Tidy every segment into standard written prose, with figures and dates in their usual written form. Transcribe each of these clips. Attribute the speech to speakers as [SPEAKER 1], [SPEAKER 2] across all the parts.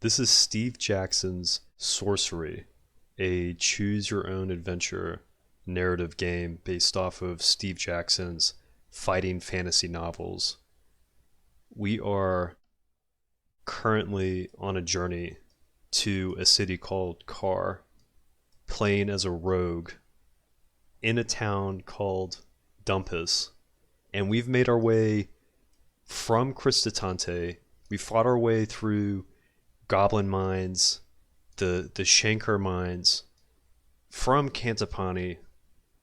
[SPEAKER 1] This is Steve Jackson's Sorcery, a choose your own adventure narrative game based off of Steve Jackson's fighting fantasy novels. We are currently on a journey to a city called Kar, playing as a rogue in a town called Dumpus. And we've made our way from Cristitante. We fought our way through goblin mines, the Shanker mines, from Cantapani,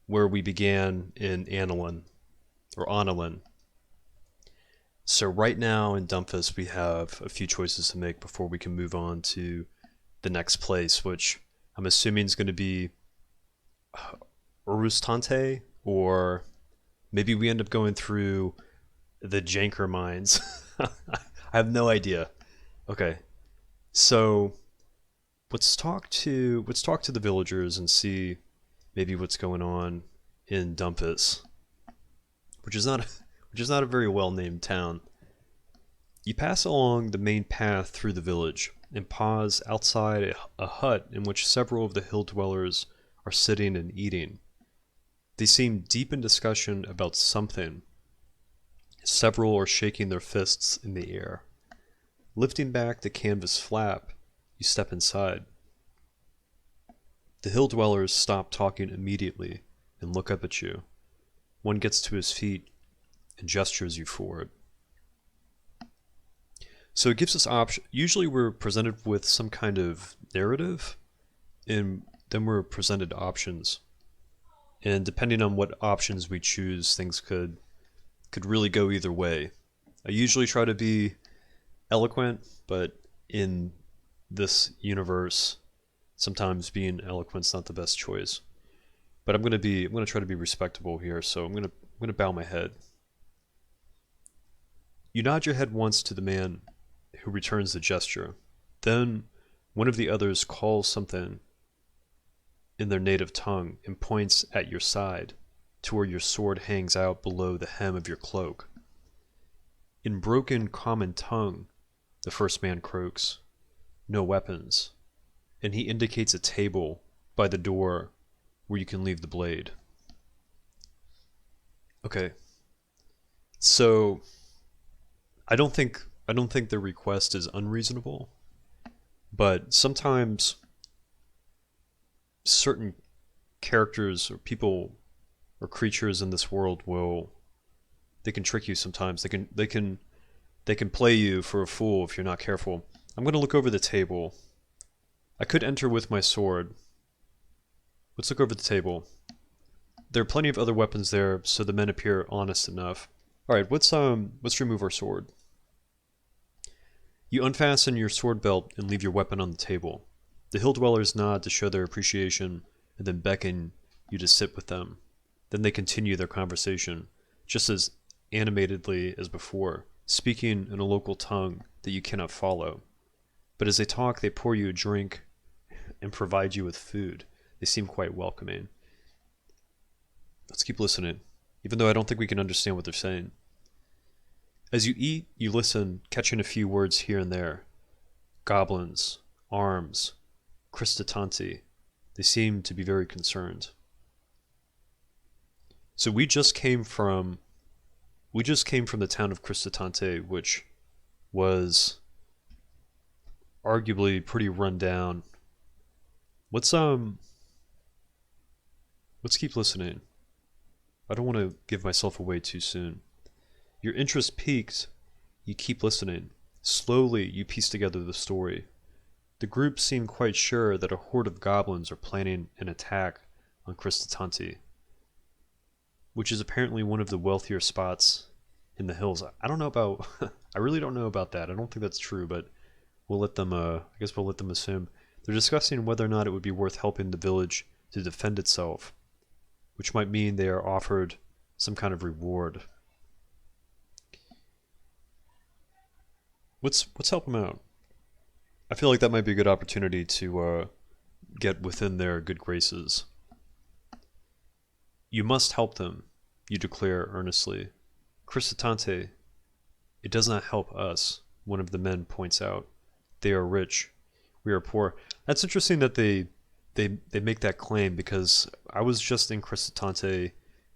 [SPEAKER 1] where we began in Annalyn. So right now in Dumfus we have a few choices to make before we can move on to the next place, which I'm assuming is going to be Urustante, or maybe we end up going through the Janker mines. I have no idea. Okay, so let's talk to the villagers and see maybe what's going on in Dumpus, which is not which is not a very well named town. You pass along the main path through the village and pause outside a hut in which several of the hill dwellers are sitting and eating. They seem deep in discussion about something. Several are shaking their fists in the air. Lifting back the canvas flap, you step inside. The hill dwellers stop talking immediately and look up at you. One gets to his feet and gestures you forward. So it gives us option. Usually we're presented with some kind of narrative, and then we're presented options. And depending on what options we choose, things could really go either way. I usually try to be eloquent, but in this universe, sometimes being eloquent's not the best choice. But I'm gonna try to be respectable here, so I'm gonna bow my head. You nod your head once to the man who returns the gesture. Then one of the others calls something in their native tongue and points at your side to where your sword hangs out below the hem of your cloak. In broken common tongue, the first man croaks, "No weapons," and he indicates a table by the door where you can leave the blade. Okay, so I don't think the request is unreasonable, but sometimes certain characters or people or creatures in this world will they can trick you sometimes. They can play you for a fool if you're not careful. I'm going to look over the table. I could enter with my sword. Let's look over the table. There are plenty of other weapons there, so the men appear honest enough. All right, let's remove our sword. You unfasten your sword belt and leave your weapon on the table. The hill dwellers nod to show their appreciation and then beckon you to sit with them. Then they continue their conversation, just as animatedly as before, speaking in a local tongue that you cannot follow. But as they talk, they pour you a drink and provide you with food. They seem quite welcoming. Let's keep listening, even though I don't think we can understand what they're saying. As you eat, you listen, catching a few words here and there. Goblins, arms, Cristatanti. They seem to be very concerned. So we just came from the town of Cristatante, which was arguably pretty run down. Let's let's keep listening. I don't want to give myself away too soon. Your interest peaks, you keep listening. Slowly you piece together the story. The group seem quite sure that a horde of goblins are planning an attack on Cristatanti, which is apparently one of the wealthier spots in the hills. I don't know about I really don't know about that. I don't think that's true, but we'll let them I guess we'll let them assume. They're discussing whether or not it would be worth helping the village to defend itself, which might mean they are offered some kind of reward. Let's help them out. I feel like that might be a good opportunity to get within their good graces. You must help them, you declare earnestly. Crisitante, it does not help us, one of the men points out. They are rich. We are poor. That's interesting that they make that claim because I was just in Crisitante,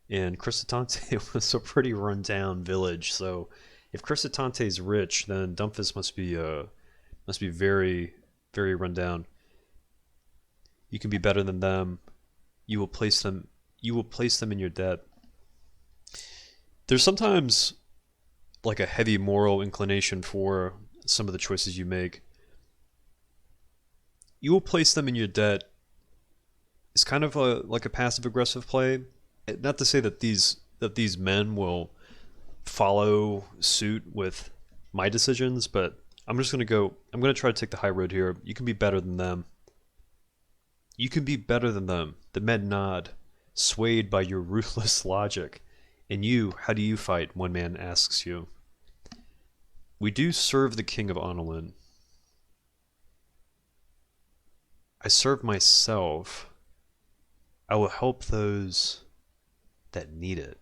[SPEAKER 1] and Crisitante was a pretty rundown village. So if Crisitante is rich, then Dumfus must be very very rundown. You can be better than them. You will place them. You will place them in your debt. There's sometimes like a heavy moral inclination for some of the choices you make. You will place them in your debt is kind of like a passive aggressive play. Not to say that these men will follow suit with my decisions, but I'm just gonna go. I'm gonna try to take the high road here. You can be better than them. You can be better than them. The men nod, swayed by your ruthless logic. And you, how do you fight? One man asks you. We do serve the king of Onolin. I serve myself. I will help those that need it.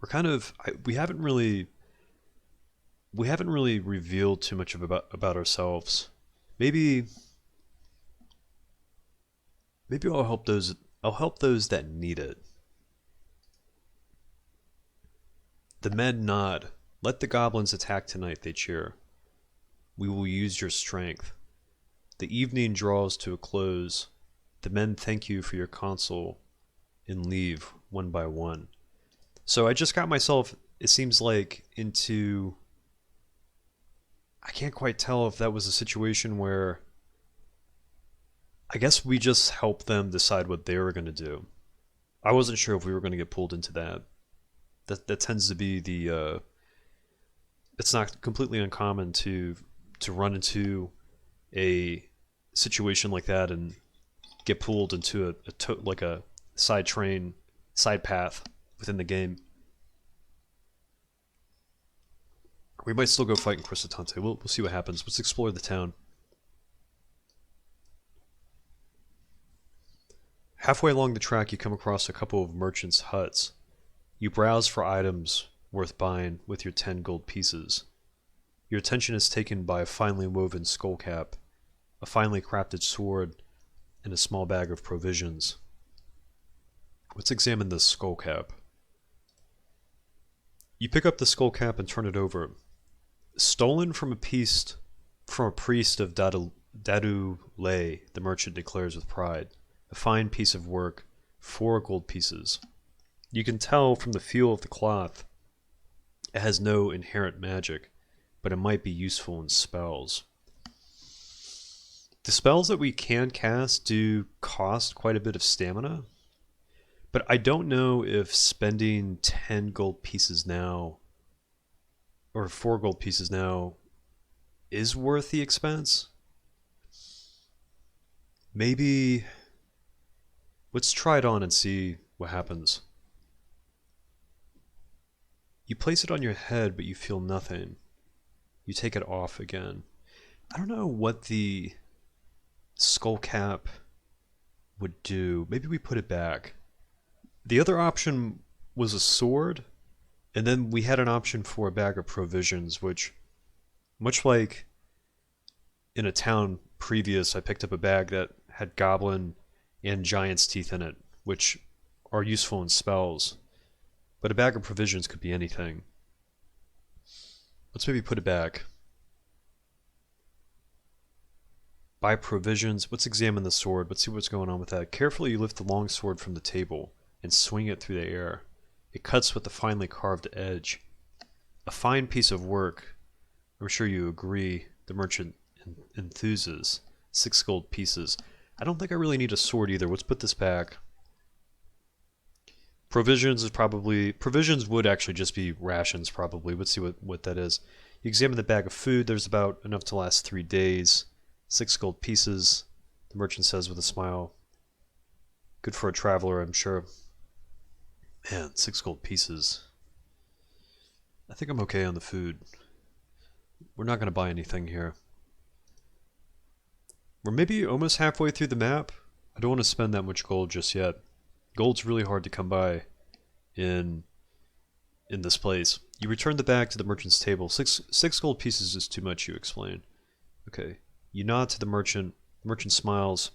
[SPEAKER 1] We haven't really revealed too much about ourselves. Maybe I'll help those that need it. The men nod. Let the goblins attack tonight, they cheer. We will use your strength. The evening draws to a close. The men thank you for your counsel and leave one by one. So I just got myself, it seems like, into... I can't quite tell if that was a situation where... I guess we just helped them decide what they were going to do. I wasn't sure if we were going to get pulled into that. That tends to be the... it's not completely uncommon to run into a situation like that and get pulled into like a side path within the game. We might still go fight in Crisitante. We'll see what happens. Let's explore the town. Halfway along the track, you come across a couple of merchants' huts. You browse for items worth buying with your 10 gold pieces. Your attention is taken by a finely woven skull cap, a finely crafted sword, and a small bag of provisions. Let's examine this skull cap. You pick up the skull cap and turn it over. Stolen from a priest of Dadu Lay, the merchant declares with pride. A fine piece of work, 4 gold pieces. You can tell from the feel of the cloth it has no inherent magic, but it might be useful in spells. The spells that we can cast do cost quite a bit of stamina, but I don't know if spending 10 gold pieces now, or 4 gold pieces now, is worth the expense. Maybe... let's try it on and see what happens. You place it on your head, but you feel nothing. You take it off again. I don't know what the skull cap would do. Maybe we put it back. The other option was a sword, and then we had an option for a bag of provisions, which, much like in a town previous, I picked up a bag that had goblin and giant's teeth in it, which are useful in spells. But a bag of provisions could be anything. Let's maybe put it back. Buy provisions. Let's examine the sword. Let's see what's going on with that. Carefully, you lift the long sword from the table and swing it through the air. It cuts with a finely carved edge. A fine piece of work. I'm sure you agree. The merchant enthuses. 6 gold pieces. I don't think I really need a sword either. Let's put this back. Provisions would actually just be rations probably. Let's see what that is. You examine the bag of food. There's about enough to last 3 days. 6 gold pieces, the merchant says with a smile. Good for a traveler, I'm sure. Man, 6 gold pieces. I think I'm okay on the food. We're not going to buy anything here. We're maybe almost halfway through the map. I don't want to spend that much gold just yet. Gold's really hard to come by in in this place. You return the bag to the merchant's table. Six gold pieces is too much, you explain. Okay. You nod to the merchant. The merchant smiles.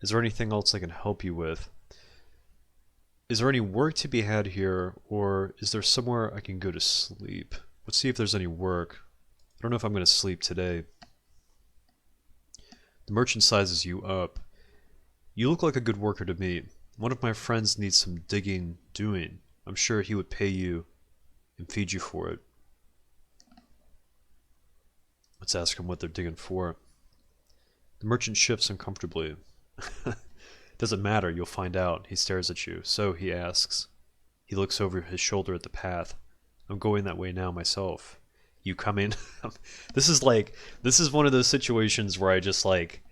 [SPEAKER 1] Is there anything else I can help you with? Is there any work to be had here, or is there somewhere I can go to sleep? Let's see if there's any work. I don't know if I'm going to sleep today. The merchant sizes you up. You look like a good worker to me. One of my friends needs some digging doing. I'm sure he would pay you and feed you for it. Let's ask him what they're digging for. The merchant shifts uncomfortably. Doesn't matter, you'll find out. He stares at you. So, he asks. He looks over his shoulder at the path. I'm going that way now myself. You coming? This is one of those situations where I just like,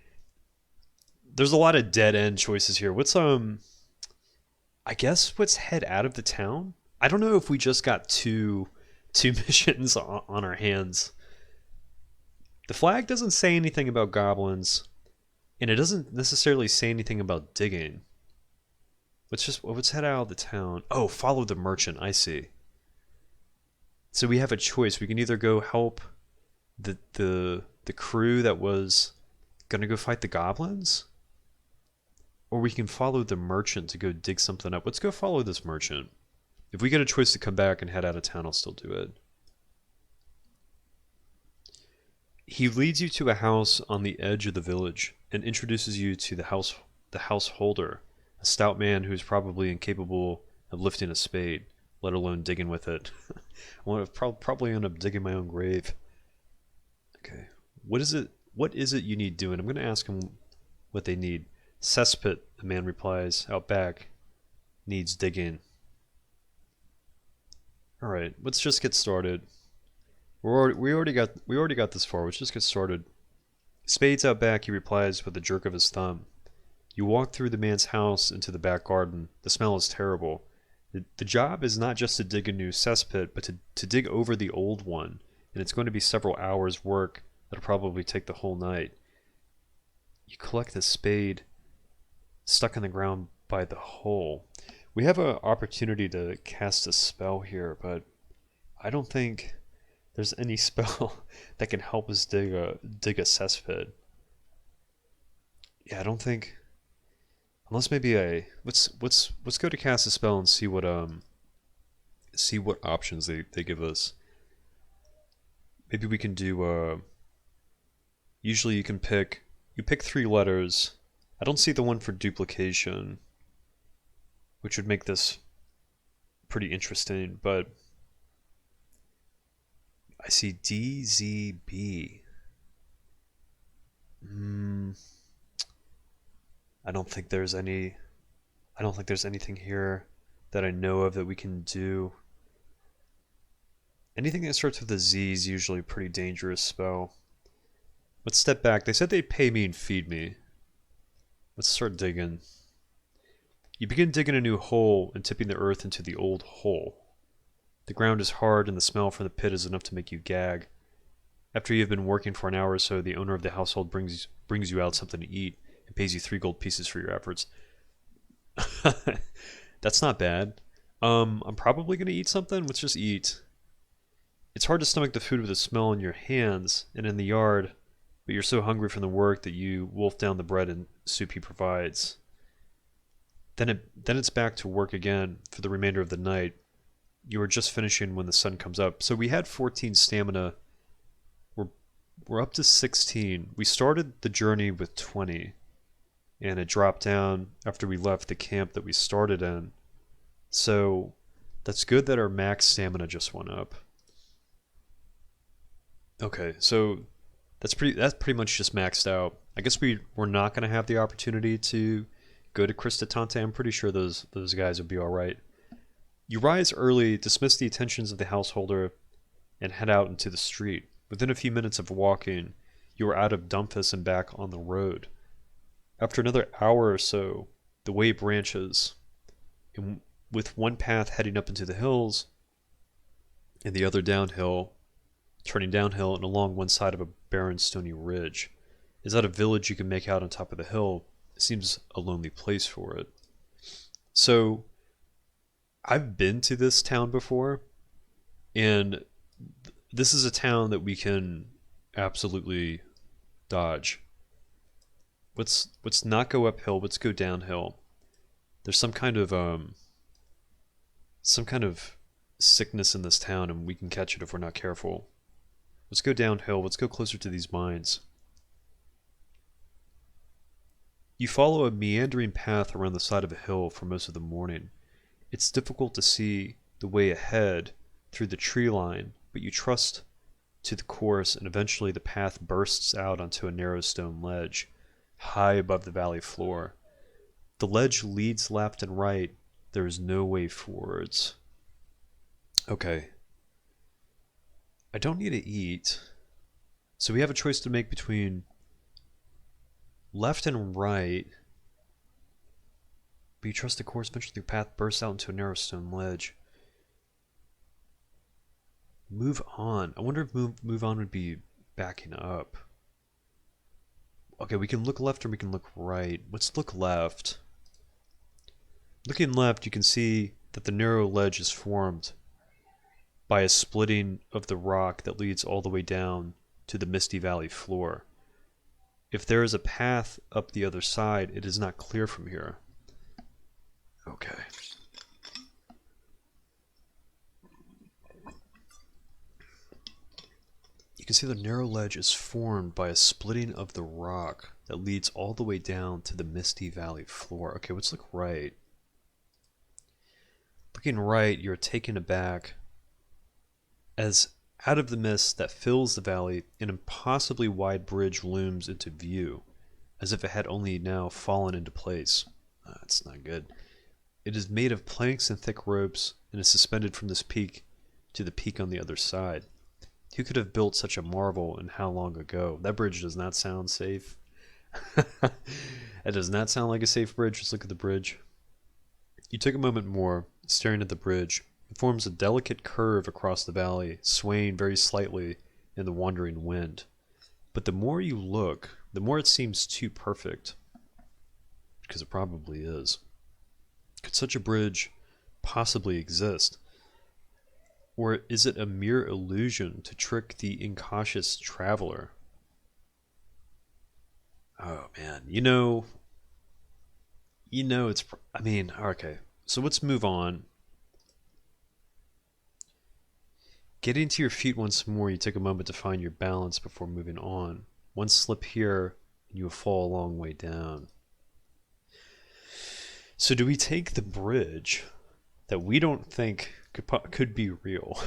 [SPEAKER 1] there's a lot of dead end choices here. I guess let's head out of the town? I don't know if we just got two missions on our hands. The flag doesn't say anything about goblins, and it doesn't necessarily say anything about digging. Let's head out of the town. Oh, follow the merchant, I see. So we have a choice. We can either go help the crew that was gonna go fight the goblins, or we can follow the merchant to go dig something up. Let's go follow this merchant. If we get a choice to come back and head out of town, I'll still do it. He leads you to a house on the edge of the village and introduces you to the householder, a stout man who's probably incapable of lifting a spade, let alone digging with it. I want to probably end up digging my own grave. Okay, what is it you need doing? I'm going to ask him what they need. Cesspit, the man replies, out back. Needs digging. Alright, let's just get started. We already got this far. Let's just get started. Spades out back, he replies with a jerk of his thumb. You walk through the man's house into the back garden. The smell is terrible. The job is not just to dig a new cesspit, but to dig over the old one, and it's going to be several hours' work that'll probably take the whole night. You collect the spade stuck in the ground by the hole. We have an opportunity to cast a spell here, but I don't think there's any spell that can help us dig a cesspit. Yeah, I don't think, unless maybe let's go to cast a spell and see what options they give us. Maybe we can do usually you pick 3 letters. I don't see the one for duplication, which would make this pretty interesting, but I see D, Z, B. I don't think there's anything here that I know of that we can do. Anything that starts with a Z is usually a pretty dangerous spell. Let's step back. They said they'd pay me and feed me. Let's start digging. You begin digging a new hole and tipping the earth into the old hole. The ground is hard and the smell from the pit is enough to make you gag. After you have been working for an hour or so, the owner of the household brings you out something to eat and pays you 3 gold pieces for your efforts. That's not bad. I'm probably going to eat something. Let's just eat. It's hard to stomach the food with the smell in your hands and in the yard, but you're so hungry from the work that you wolf down the bread and soup he provides. Then it's back to work again for the remainder of the night. You are just finishing when the sun comes up. So we had 14 stamina. We're up to 16. We started the journey with 20, and it dropped down after we left the camp that we started in. So that's good that our max stamina just went up. Okay, so that's pretty much just maxed out. I guess we're not going to have the opportunity to go to Cristatante. I'm pretty sure those guys would be all right. You rise early, dismiss the attentions of the householder, and head out into the street. Within a few minutes of walking, you are out of Dumfus and back on the road. After another hour or so, the way branches, and with one path heading up into the hills, and the other downhill, turning downhill and along one side of a barren stony ridge. Is that a village you can make out on top of the hill? It seems a lonely place for it. So, I've been to this town before. And this is a town that we can absolutely dodge. Let's not go uphill. Let's go downhill. There's some kind of sickness in this town, and we can catch it if we're not careful. Let's go downhill. Let's go closer to these mines. You follow a meandering path around the side of a hill for most of the morning. It's difficult to see the way ahead through the tree line, but you trust to the course, and eventually the path bursts out onto a narrow stone ledge, high above the valley floor. The ledge leads left and right. There is no way forwards. Okay. I don't need to eat. So we have a choice to make between left and right. But you trust the course, eventually the path bursts out into a narrow stone ledge. Move on. I wonder if move on would be backing up. Okay, we can look left or we can look right. Let's look left. Looking left, you can see that the narrow ledge is formed by a splitting of the rock that leads all the way down to the Misty Valley floor. If there is a path up the other side, it is not clear from here. Okay. You can see the narrow ledge is formed by a splitting of the rock that leads all the way down to the Misty Valley floor. Okay, let's look right. Looking right, you're taken aback as out of the mist that fills the valley, an impossibly wide bridge looms into view, as if it had only now fallen into place. That's not good. It is made of planks and thick ropes, and is suspended from this peak to the peak on the other side. Who could have built such a marvel and how long ago? That bridge does not sound safe. It does not sound like a safe bridge. Just look at the bridge. You take a moment more, staring at the bridge. It forms a delicate curve across the valley, swaying very slightly in the wandering wind. But the more you look, the more it seems too perfect. Because it probably is. Could such a bridge possibly exist? Or is it a mere illusion to trick the incautious traveler? Oh man, it's, I mean, okay. So let's move on. Getting to your feet once more, you take a moment to find your balance before moving on. One slip here, and you will fall a long way down. So do we take the bridge that we don't think could be real?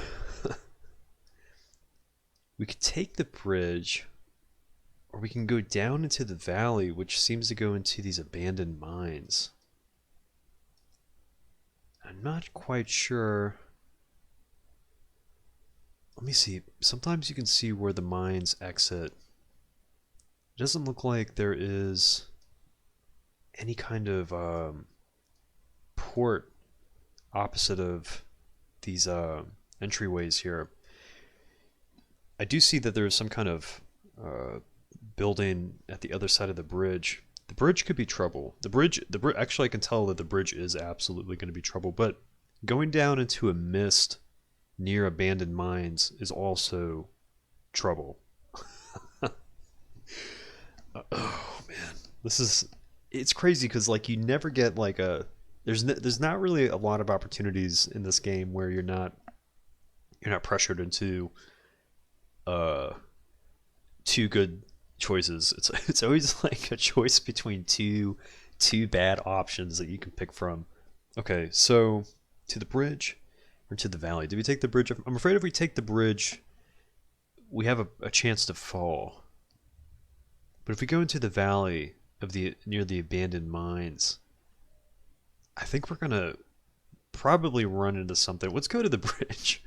[SPEAKER 1] We could take the bridge, or we can go down into the valley, which seems to go into these abandoned mines. I'm not quite sure. Let me see. Sometimes you can see where the mines exit. It doesn't look like there is any kind of port opposite of these entryways here. I do see that there's some kind of building at the other side of the bridge. The bridge could be trouble. Actually, I can tell that the bridge is absolutely going to be trouble. But going down into a mist near abandoned mines is also trouble. Oh man, it's crazy because like you never get like there's not really a lot of opportunities in this game where you're not pressured into two good choices. It's always like a choice between two bad options that you can pick from. Okay, so to the bridge or to the valley? Do we take the bridge? I'm afraid if we take the bridge, we have a chance to fall. But if we go into the valley of near the abandoned mines, I think we're gonna probably run into something. Let's go to the bridge.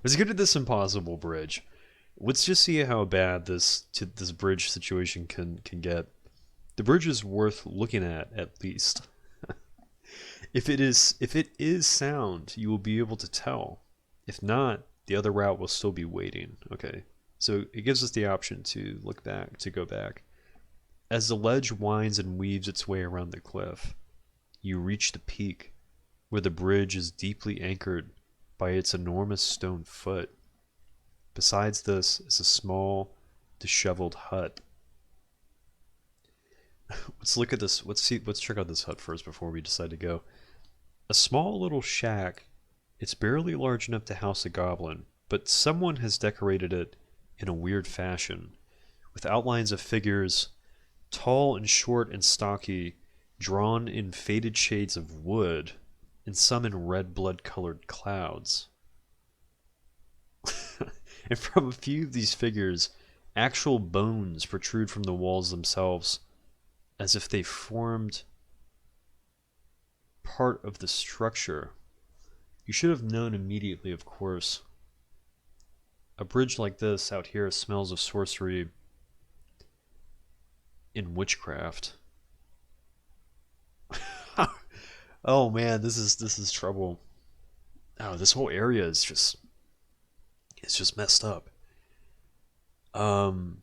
[SPEAKER 1] Let's go to this impossible bridge. Let's just see how bad this bridge situation can get. The bridge is worth looking at least. If it is sound, you will be able to tell. If not, the other route will still be waiting. Okay, so it gives us the option to look back, to go back. As the ledge winds and weaves its way around the cliff, you reach the peak, where the bridge is deeply anchored by its enormous stone foot. Besides this is a small, disheveled hut. Let's look at this. Let's check out this hut first before we decide to go. A small little shack. It's barely large enough to house a goblin, but someone has decorated it in a weird fashion, with outlines of figures, tall and short and stocky, drawn in faded shades of wood, and some in red blood-colored clouds. And from a few of these figures, actual bones protrude from the walls themselves, as if they formed part of the structure. You should have known immediately, of course. A bridge like this out here smells of sorcery and witchcraft. Oh man, this is trouble. Oh, this whole area is just messed up. Um,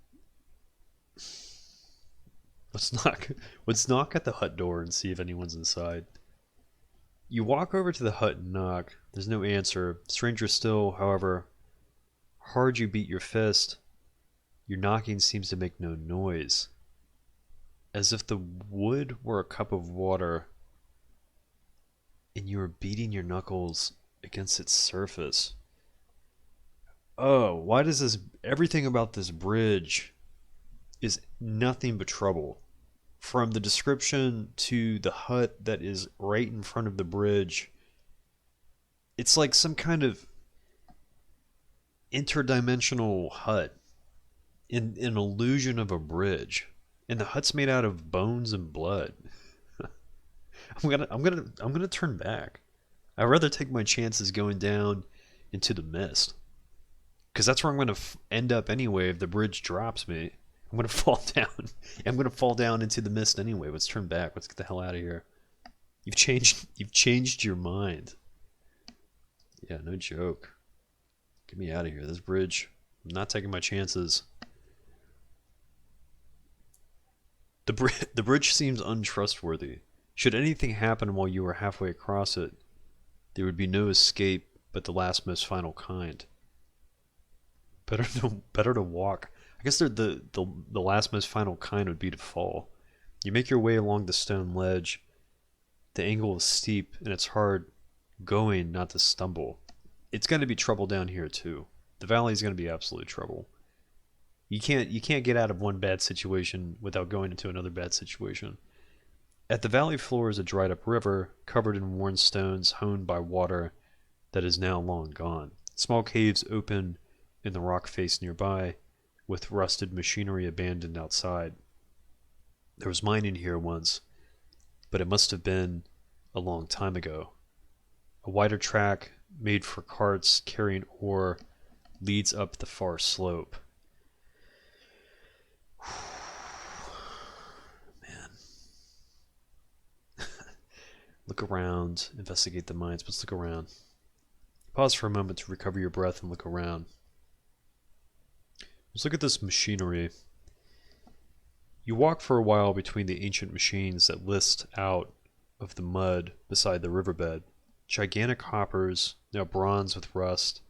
[SPEAKER 1] let's knock at the hut door and see if anyone's inside. You walk over to the hut and knock. There's no answer. Stranger still, however, hard you beat your fist, your knocking seems to make no noise. As if the wood were a cup of water and you are beating your knuckles against its surface. Oh, why does this... Everything about this bridge is nothing but trouble. From the description to the hut that is right in front of the bridge, it's like some kind of interdimensional hut, in an illusion of a bridge, and the hut's made out of bones and blood. I'm gonna turn back. I'd rather take my chances going down into the mist, because that's where I'm gonna end up anyway. If the bridge drops me, I'm gonna fall down. I'm gonna fall down into the mist anyway. Let's turn back. Let's get the hell out of here. You've changed your mind. Yeah, no joke. Get me out of here. This bridge, I'm not taking my chances. The bridge seems untrustworthy. Should anything happen while you were halfway across it, there would be no escape but the last most final kind. Better to walk. I guess the last most final kind would be to fall. You make your way along the stone ledge. The angle is steep and it's hard going not to stumble. It's going to be trouble down here too. The valley is going to be absolute trouble. You can't get out of one bad situation without going into another bad situation. At the valley floor is a dried up river covered in worn stones honed by water that is now long gone. Small caves open in the rock face nearby, with rusted machinery abandoned outside. There was mining here once, but it must have been a long time ago. A wider track made for carts carrying ore leads up the far slope. Man. Look around, investigate the mines. Let's look around. Pause for a moment to recover your breath and look around. Let's look at this machinery. You walk for a while between the ancient machines that list out of the mud beside the riverbed. Gigantic hoppers, now bronze with rust,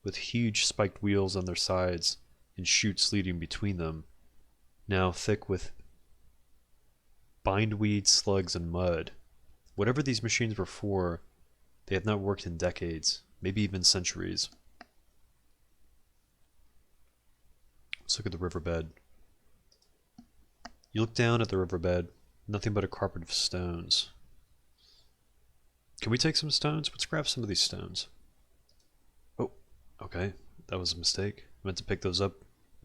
[SPEAKER 1] with huge spiked wheels on their sides and chutes leading between them, now thick with bindweed, slugs, and mud. Whatever these machines were for, they have not worked in decades, maybe even centuries. Let's look at the riverbed. You look down at the riverbed, nothing but a carpet of stones. Can we take some stones? Let's grab some of these stones. Oh, okay. That was a mistake. I meant to pick those up.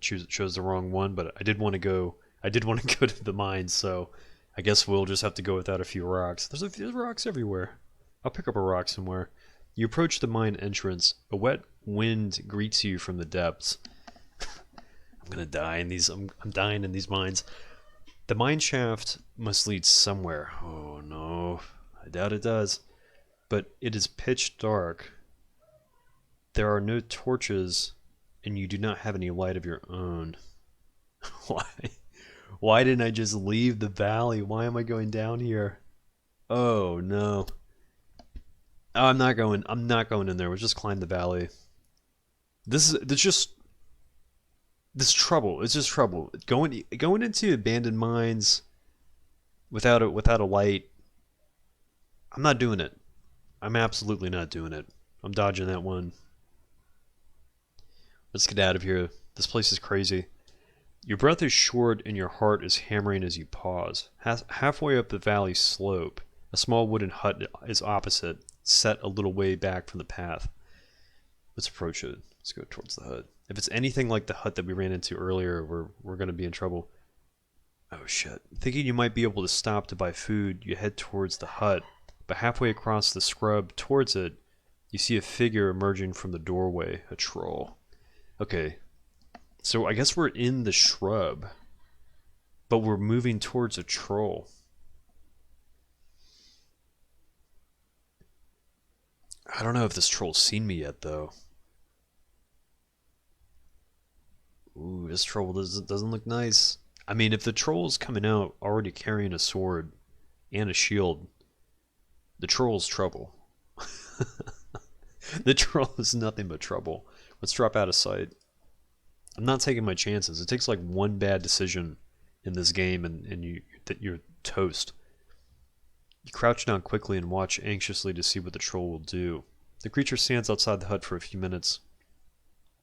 [SPEAKER 1] Chose the wrong one, but I did want to go to the mines, so I guess we'll just have to go without a few rocks. There's rocks everywhere. I'll pick up a rock somewhere. You approach the mine entrance. A wet wind greets you from the depths. I'm gonna die in these. I'm dying in these mines. The mine shaft must lead somewhere. Oh no, I doubt it does. But it is pitch dark. There are no torches, and you do not have any light of your own. Why? Why didn't I just leave the valley? Why am I going down here? Oh no. Oh, I'm not going in there. We'll just climb the valley. There's just this trouble. It's just trouble. Going into abandoned mines without a light. I'm not doing it. I'm absolutely not doing it. I'm dodging that one. Let's get out of here. This place is crazy. Your breath is short and your heart is hammering as you pause. Halfway up the valley slope, a small wooden hut is opposite, set a little way back from the path. Let's approach it. Let's go towards the hut. If it's anything like the hut that we ran into earlier, we're going to be in trouble. Oh shit. Thinking you might be able to stop to buy food, you head towards the hut, but halfway across the scrub towards it, you see a figure emerging from the doorway, a troll. Okay, so I guess we're in the shrub, but we're moving towards a troll. I don't know if this troll's seen me yet, though. Ooh, this troll doesn't look nice. I mean, if the troll's coming out already carrying a sword and a shield, the troll's trouble. The troll is nothing but trouble. Let's drop out of sight. I'm not taking my chances. It takes like one bad decision in this game and you're toast. You crouch down quickly and watch anxiously to see what the troll will do. The creature stands outside the hut for a few minutes,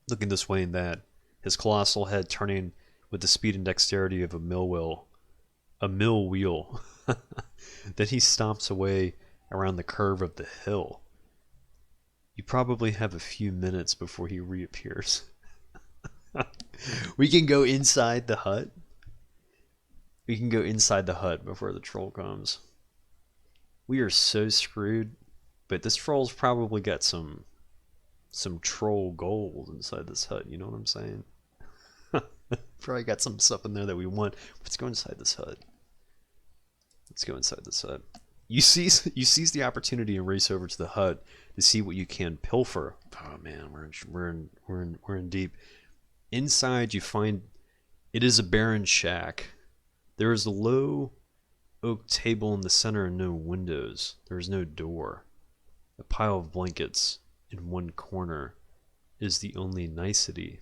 [SPEAKER 1] looking this way and that, his colossal head turning with the speed and dexterity of a mill wheel. A mill wheel. Then he stomps away around the curve of the hill. You probably have a few minutes before he reappears. We can go inside the hut. We can go inside the hut before the troll comes. We are so screwed, but this troll's probably got some troll gold inside this hut, you know what I'm saying? Probably got some stuff in there that we want. Let's go inside this hut. Let's go inside this hut. You seize the opportunity and race over to the hut to see what you can pilfer. Oh man, we're in deep. Inside you find it is a barren shack. There is a low oak table in the center and no windows. There is no door. A pile of blankets in one corner is the only nicety.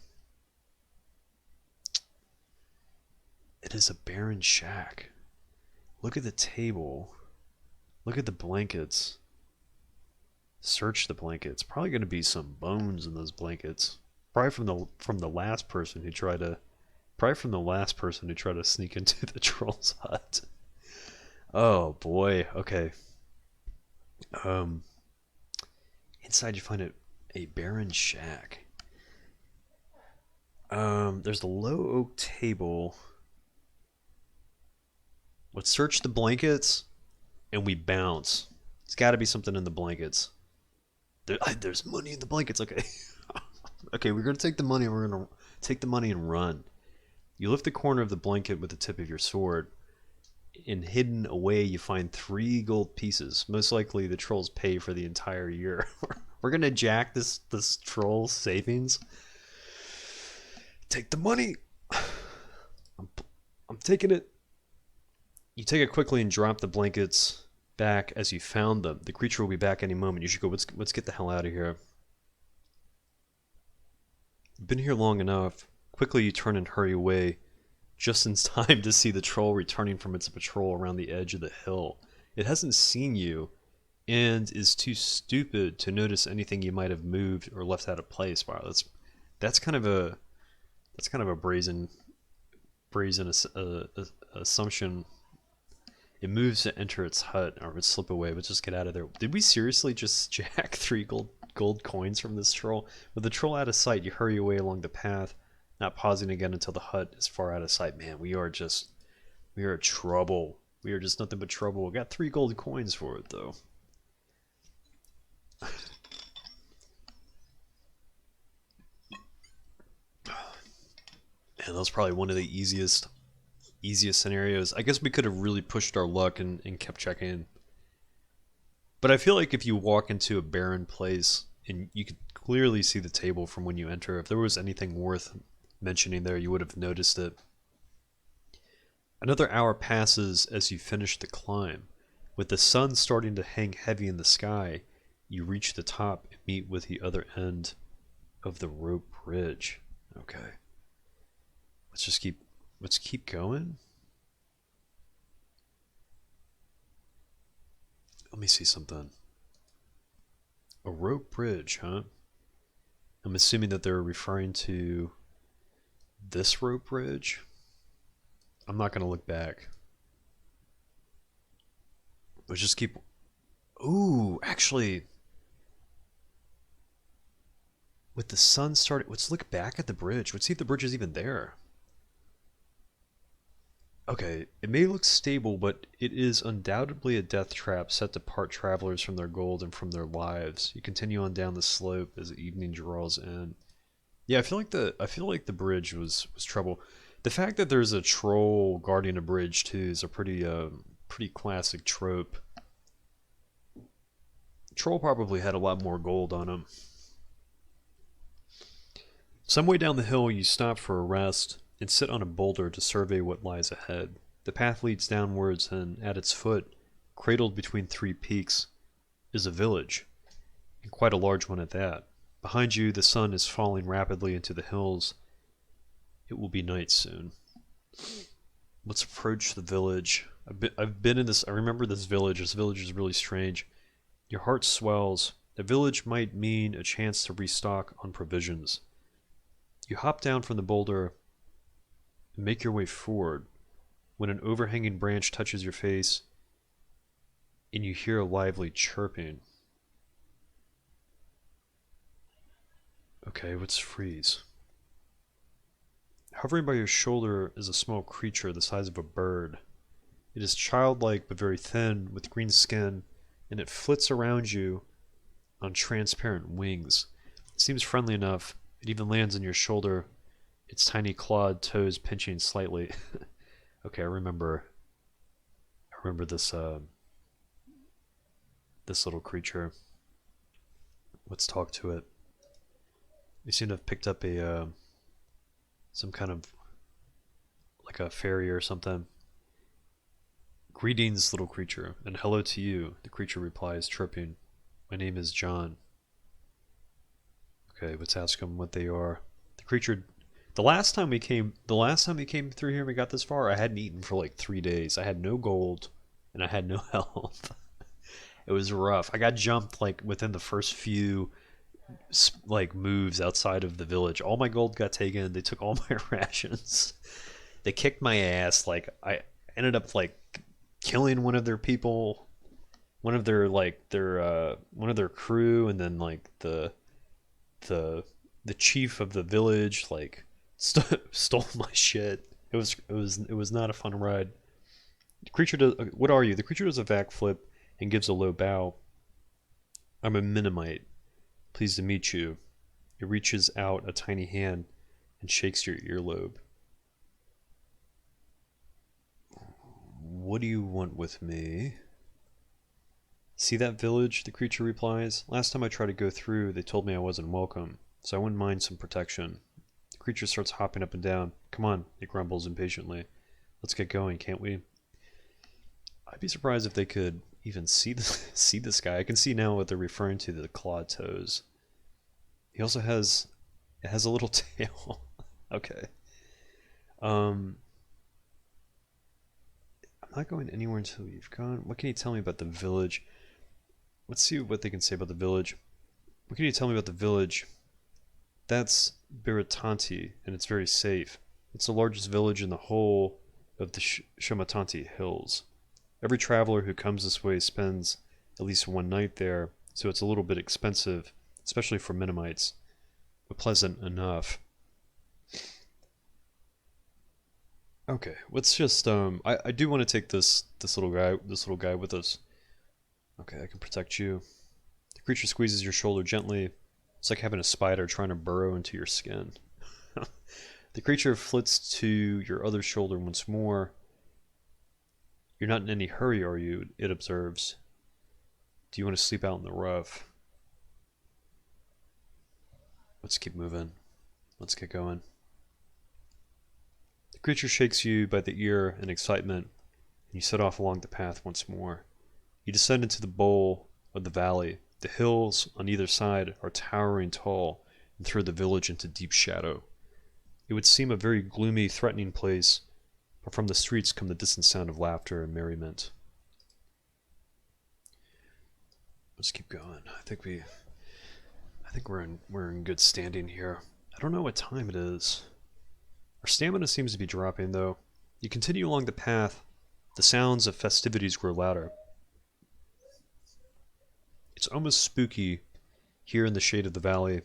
[SPEAKER 1] It is a barren shack. Look at the table. Look at the blankets. Search the blankets. Probably going to be some bones in those blankets. Probably from the last person who tried to sneak into the troll's hut. Oh boy. Okay. Inside you find a barren shack. There's a low oak table. Let's search the blankets, and we bounce. There's got to be something in the blankets. There's money in the blankets. Okay. Okay, we're gonna take the money. We're gonna take the money and run. You lift the corner of the blanket with the tip of your sword. And hidden away, you find 3 gold pieces. Most likely, the trolls pay for the entire year. We're gonna jack this troll's savings. Take the money. I'm taking it. You take it quickly and drop the blankets back as you found them. The creature will be back any moment. You should go. Let's get the hell out of here. You've been here long enough. Quickly you turn and hurry away, just in time to see the troll returning from its patrol around the edge of the hill. It hasn't seen you, and is too stupid to notice anything you might have moved or left out of place. Wow, that's kind of a brazen assumption. It moves to enter its hut, or would slip away, but just get out of there. Did we seriously just jack 3 gold coins from this troll? With the troll out of sight, you hurry away along the path, not pausing again until the hut is far out of sight. Man, we are trouble. We are just nothing but trouble. We got 3 gold coins for it, though. And that was probably one of the easiest scenarios. I guess we could have really pushed our luck and kept checking. But I feel like if you walk into a barren place and you could clearly see the table from when you enter, if there was anything worth mentioning there, you would have noticed it. Another hour passes as you finish the climb. With the sun starting to hang heavy in the sky, You reach the top and meet with the other end of the rope bridge. Okay. Let's keep going. Let me see something. A rope bridge, huh? I'm assuming that they're referring to this rope bridge. I'm not gonna look back. Let's just keep. Ooh, actually, with the sun starting, let's look back at the bridge. Let's see if the bridge is even there. Okay, it may look stable, but it is undoubtedly a death trap set to part travelers from their gold and from their lives. You continue on down the slope as the evening draws in. Yeah, I feel like the bridge was trouble. The fact that there's a troll guarding a bridge too is a pretty classic trope. Troll probably had a lot more gold on him. Some way down the hill, you stop for a rest and sit on a boulder to survey what lies ahead. The path leads downwards, and at its foot, cradled between three peaks, is a village, and quite a large one at that. Behind you, the sun is falling rapidly into the hills. It will be night soon. Let's approach the village. I've been in this. I remember this village. This village is really strange. Your heart swells. The village might mean a chance to restock on provisions. You hop down from the boulder and make your way forward when an overhanging branch touches your face and you hear a lively chirping. Okay, let's freeze. Hovering by your shoulder is a small creature the size of a bird. It is childlike but very thin, with green skin, and it flits around you on transparent wings. It seems friendly enough. It even lands on your shoulder, its tiny clawed toes pinching slightly. Okay, I remember this this little creature. Let's talk to it. You seem to have picked up a some kind of like a fairy or something. Greetings, little creature, and hello to you, the creature replies, chirping. My name is John. Okay, let's ask them what they are. The creature. The last time we came through here and we got this far, I hadn't eaten for like 3 days. I had no gold, and I had no health. It was rough. I got jumped like within the first few like moves outside of the village. All my gold got taken. They took all my rations. They kicked my ass. Like I ended up like killing one of their people, one of their one of their crew, and then like the chief of the village like stole my shit. It was not a fun ride. The creature does. What are you? The creature does a backflip and gives a low bow. I'm a Minimite. Pleased to meet you. It reaches out a tiny hand and shakes your earlobe. What do you want with me? See that village? The creature replies. Last time I tried to go through, they told me I wasn't welcome, so I wouldn't mind some protection. The creature starts hopping up and down. Come on, it grumbles impatiently. Let's get going, can't we? I'd be surprised if they could even see this guy. I can see now what they're referring to, the clawed toes. He also has a little tail. Okay. I'm not going anywhere until you've gone. What can you tell me about the village? Let's see what they can say about the village. What can you tell me about the village? That's Biratanti, and it's very safe. It's the largest village in the whole of the Shomatanti Hills. Every traveler who comes this way spends at least one night there, so it's a little bit expensive, especially for Minimites, but pleasant enough. Okay, let's just I do want to take this little guy with us. Okay, I can protect you. The creature squeezes your shoulder gently. It's like having a spider trying to burrow into your skin. The creature flits to your other shoulder once more. You're not in any hurry, are you? It observes. Do you want to sleep out in the rough? Let's keep moving. Let's get going. The creature shakes you by the ear in excitement, and you set off along the path once more. You descend into the bowl of the valley. The hills on either side are towering tall and throw the village into deep shadow. It would seem a very gloomy, threatening place, but from the streets come the distant sound of laughter and merriment. Let's keep going. I think we're in good standing here. I don't know what time it is. Our stamina seems to be dropping though. You continue along the path. The sounds of festivities grow louder. It's almost spooky here in the shade of the valley.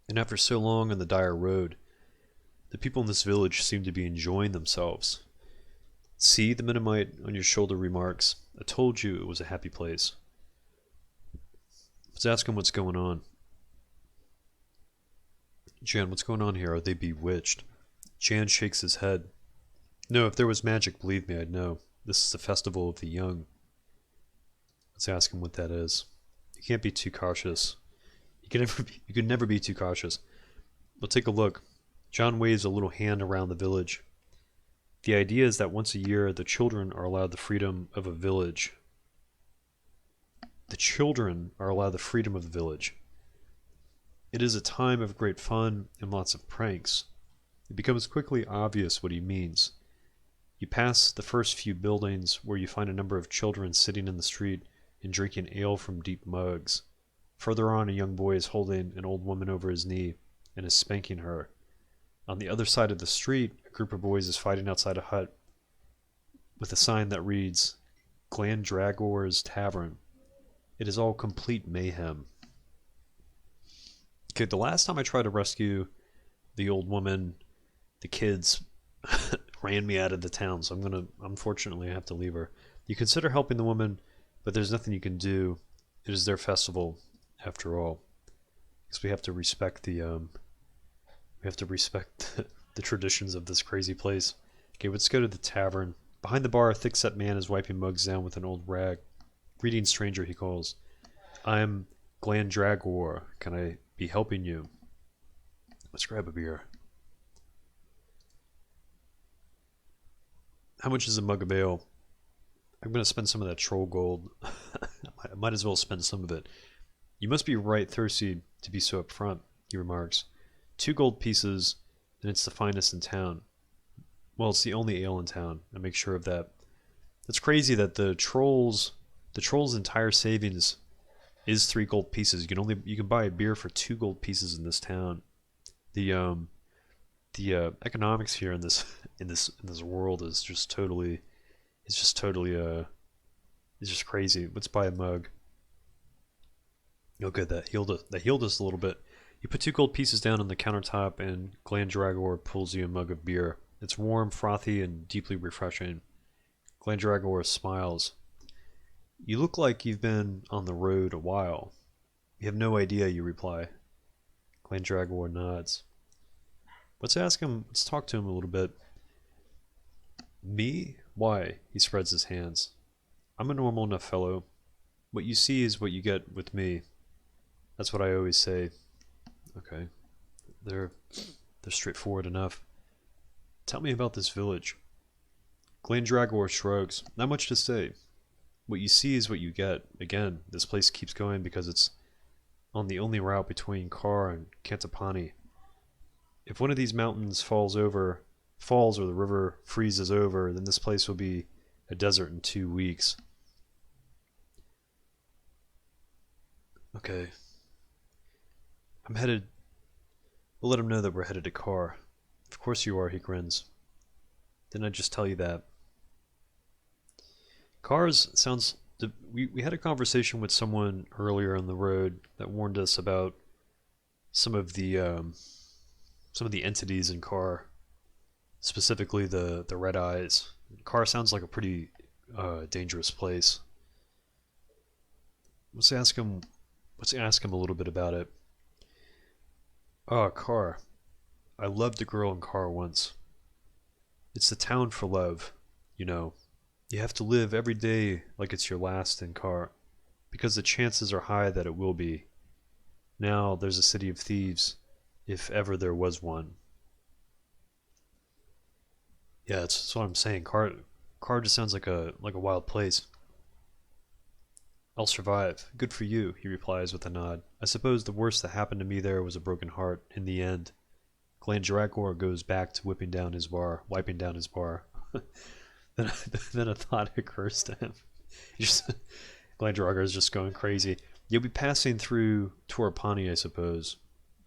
[SPEAKER 1] And after so long on the dire road, the people in this village seem to be enjoying themselves. See, the Mennonite on your shoulder remarks, I told you it was a happy place. Let's ask him what's going on. Jan, what's going on here? Are they bewitched? Jan shakes his head. No, if there was magic, believe me, I'd know. This is the festival of the young. Let's ask him what that is. You can't be too cautious. You can never be too cautious. But take a look. John waves a little hand around the village. The idea is that once a year, the children are allowed the freedom of a village. The children are allowed the freedom of the village. It is a time of great fun and lots of pranks. It becomes quickly obvious what he means. You pass the first few buildings where you find a number of children sitting in the street and drinking ale from deep mugs. Further on, a young boy is holding an old woman over his knee and is spanking her. On the other side of the street, a group of boys is fighting outside a hut with a sign that reads, Glandragor's Tavern. It is all complete mayhem. Okay, the last time I tried to rescue the old woman, the kids ran me out of the town, so I'm gonna unfortunately have to leave her. You consider helping the woman, but there's nothing you can do. It is their festival, after all. Because we have to respect the the traditions of this crazy place. Okay, let's go to the tavern. Behind the bar, a thick-set man is wiping mugs down with an old rag. Greeting, stranger, he calls. I'm Glandragor. Can I be helping you? Let's grab a beer. How much is a mug of ale? I'm going to spend some of that troll gold. I might as well spend some of it. You must be right thirsty to be so upfront, he remarks. 2 gold pieces, and it's the finest in town. Well, it's the only ale in town. I make sure of that. It's crazy that the troll's entire savings is 3 gold pieces. You can buy a beer for 2 gold pieces in this town. The economics here in this world is just totally it's just crazy. Let's buy a mug. Oh good, that healed us a little bit. You put 2 gold pieces down on the countertop and Glandragor pulls you a mug of beer. It's warm, frothy, and deeply refreshing. Glandragor smiles. You look like you've been on the road a while. You have no idea, you reply. Glandragor nods. Let's talk to him a little bit. Me? Why? He spreads his hands. I'm a normal enough fellow. What you see is what you get with me. That's what I always say. Okay. They're straightforward enough. Tell me about this village. Glandragor shrugs. Not much to say. What you see is what you get. Again, this place keeps going because it's on the only route between Kar and Torpani. If one of these mountains falls or the river freezes over, then this place will be a desert in 2 weeks. Okay. We'll let him know that we're headed to Kar. Of course you are, he grins. Didn't I just tell you that? Cars sounds... We had a conversation with someone earlier on the road that warned us about some of the entities in Kar, specifically the Red Eyes. Kar sounds like a pretty dangerous place. Let's ask him a little bit about it. Kar. I loved a girl in Kar once. It's the town for love, you know. You have to live every day like it's your last in Kar, because the chances are high that it will be. Now there's a city of thieves, if ever there was one. Yeah, that's what I'm saying. Kar just sounds like a wild place. I'll survive. Good for you, he replies with a nod. I suppose the worst that happened to me there was a broken heart, in the end. Glandragor goes back to wiping down his bar. then, then a thought occurs to him. Glandragor is just going crazy. You'll be passing through Torpani, I suppose.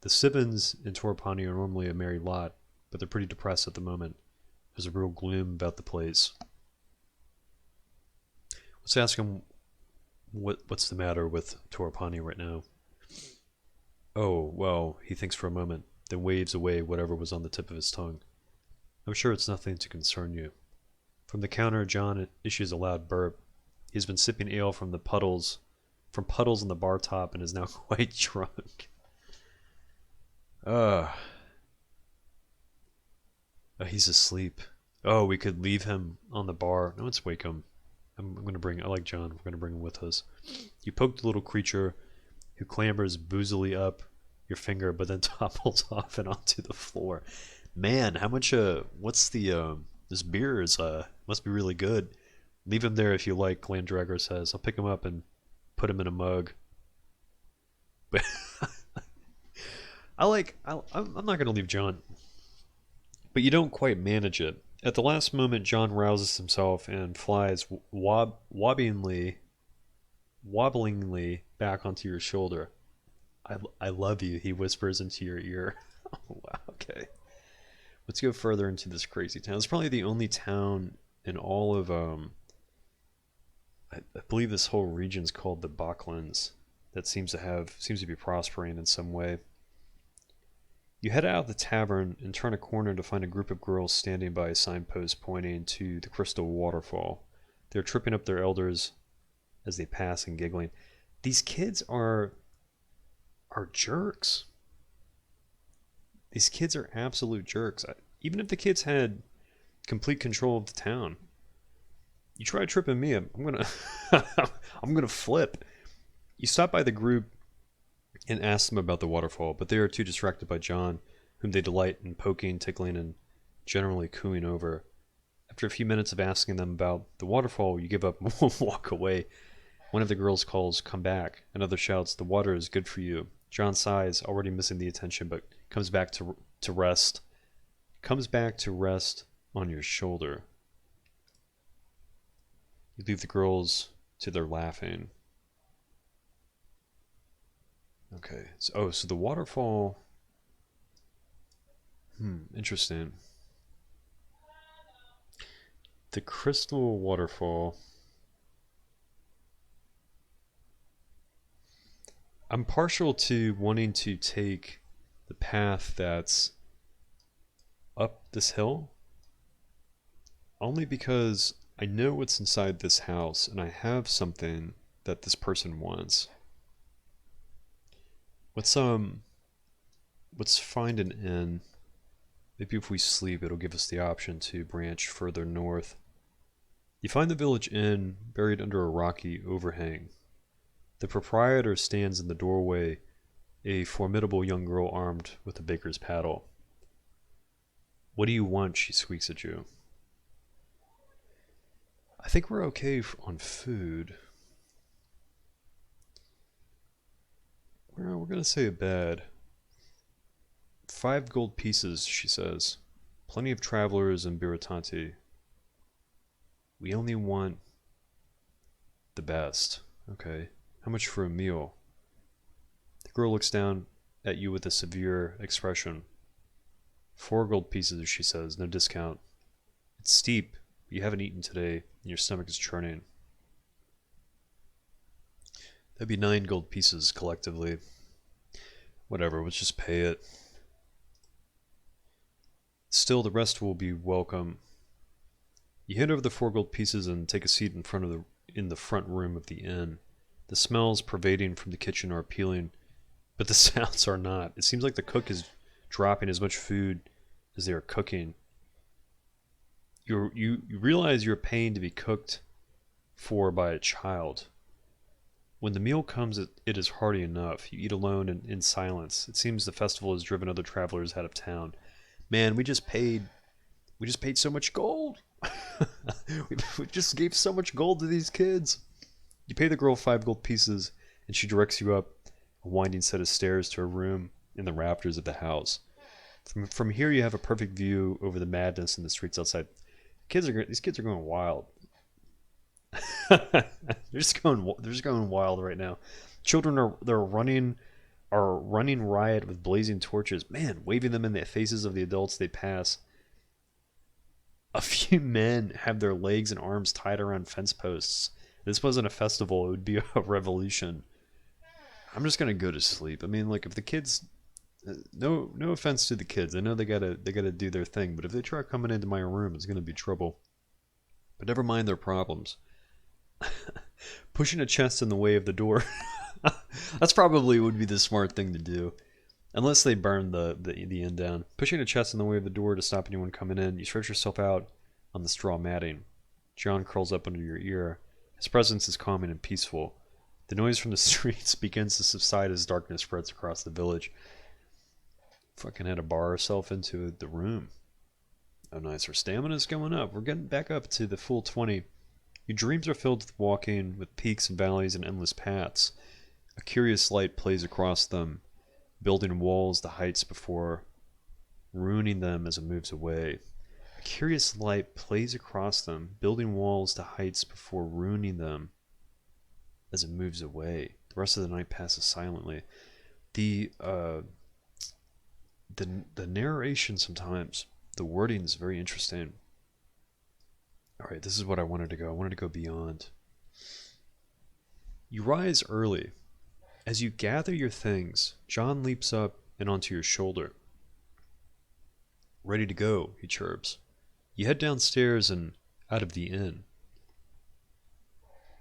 [SPEAKER 1] The Sibbons in Torpani are normally a merry lot, but they're pretty depressed at the moment. There's a real gloom about the place. Let's ask him what's the matter with Torpani right now. Oh, well, he thinks for a moment, then waves away whatever was on the tip of his tongue. I'm sure it's nothing to concern you. From the counter, John issues a loud burp. He's been sipping ale from puddles on the bar top and is now quite drunk. He's asleep. Oh, we could leave him on the bar. No, let's wake him. I like John. We're gonna bring him with us. You poke the little creature, who clambers boozily up your finger, but then topples off and onto the floor. Man, how much? What's the? This beer is must be really good. Leave him there if you like. Glandragor says. I'll pick him up and put him in a mug. But I'm not gonna leave John. But you don't quite manage it. At the last moment, John rouses himself and flies wobblingly back onto your shoulder. I love you, he whispers into your ear. Oh, wow, okay. Let's go further into this crazy town. It's probably the only town in all of, I believe this whole region's called the Bachlands, that seems to be prospering in some way. You head out of the tavern and turn a corner to find a group of girls standing by a signpost pointing to the crystal waterfall. They're tripping up their elders as they pass and giggling. These kids are jerks. These kids are absolute jerks. Even if the kids had complete control of the town, you try tripping me, I'm gonna I'm gonna flip. You stop by the group and ask them about the waterfall, but they are too distracted by John, whom they delight in poking, tickling, and generally cooing over. After a few minutes of asking them about the waterfall, you give up and walk away. One of the girls calls, "Come back." Another shouts, "The water is good for you." John sighs, already missing the attention, but comes back to rest. Comes back to rest on your shoulder. You leave the girls to their laughing. Okay. So the waterfall. Interesting. The crystal waterfall. I'm partial to wanting to take the path that's up this hill, only because I know what's inside this house and I have something that this person wants. Let's find an inn. Maybe if we sleep, it'll give us the option to branch further north. You find the village inn buried under a rocky overhang. The proprietor stands in the doorway, a formidable young girl armed with a baker's paddle. "What do you want?" she squeaks at you. I think we're okay on food. We're gonna say a bed. 5 gold pieces, she says. Plenty of travelers in Biratanti. We only want the best. Okay. How much for a meal? The girl looks down at you with a severe expression. 4 gold pieces, she says. No discount. It's steep, but you haven't eaten today, and your stomach is churning. That'd be 9 gold pieces collectively. Whatever, let's just pay it. Still, the rest will be welcome. You hand over the 4 gold pieces and take a seat in the front room of the inn. The smells pervading from the kitchen are appealing, but the sounds are not. It seems like the cook is dropping as much food as they are cooking. You realize you're paying to be cooked for by a child. When the meal comes, it is hearty enough. You eat alone and in silence. It seems the festival has driven other travelers out of town. Man, we just paid so much gold. we just gave so much gold to these kids. You pay the girl 5 gold pieces, and she directs you up a winding set of stairs to a room in the rafters of the house. From here, you have a perfect view over the madness in the streets outside. These kids are going wild. They're just going wild right now. Children are running riot with blazing torches, man, waving them in the faces of the adults they pass. A few men have their legs and arms tied around fence posts. This wasn't a festival, it would be a revolution. I'm just gonna go to sleep. I mean, like, if the kids, no offense to the kids, I know they gotta do their thing, but if they try coming into my room, it's gonna be trouble. But never mind their problems. Pushing a chest in the way of the door. That's probably would be the smart thing to do. Unless they burn the end down. Pushing a chest in the way of the door to stop anyone coming in, you stretch yourself out on the straw matting. John curls up under your ear. His presence is calming and peaceful. The noise from the streets begins to subside as darkness spreads across the village. Fucking had to bar herself into the room. Oh nice, her stamina's going up. We're getting back up to the full 20. Your dreams are filled with walking, with peaks and valleys and endless paths. A curious light plays across them, building walls to heights before ruining them as it moves away. A curious light plays across them, building walls to heights before ruining them as it moves away. The rest of the night passes silently. The narration sometimes, the wording is very interesting. Alright, this is what I wanted to go. I wanted to go beyond. You rise early. As you gather your things, John leaps up and onto your shoulder. Ready to go, he chirps. You head downstairs and out of the inn.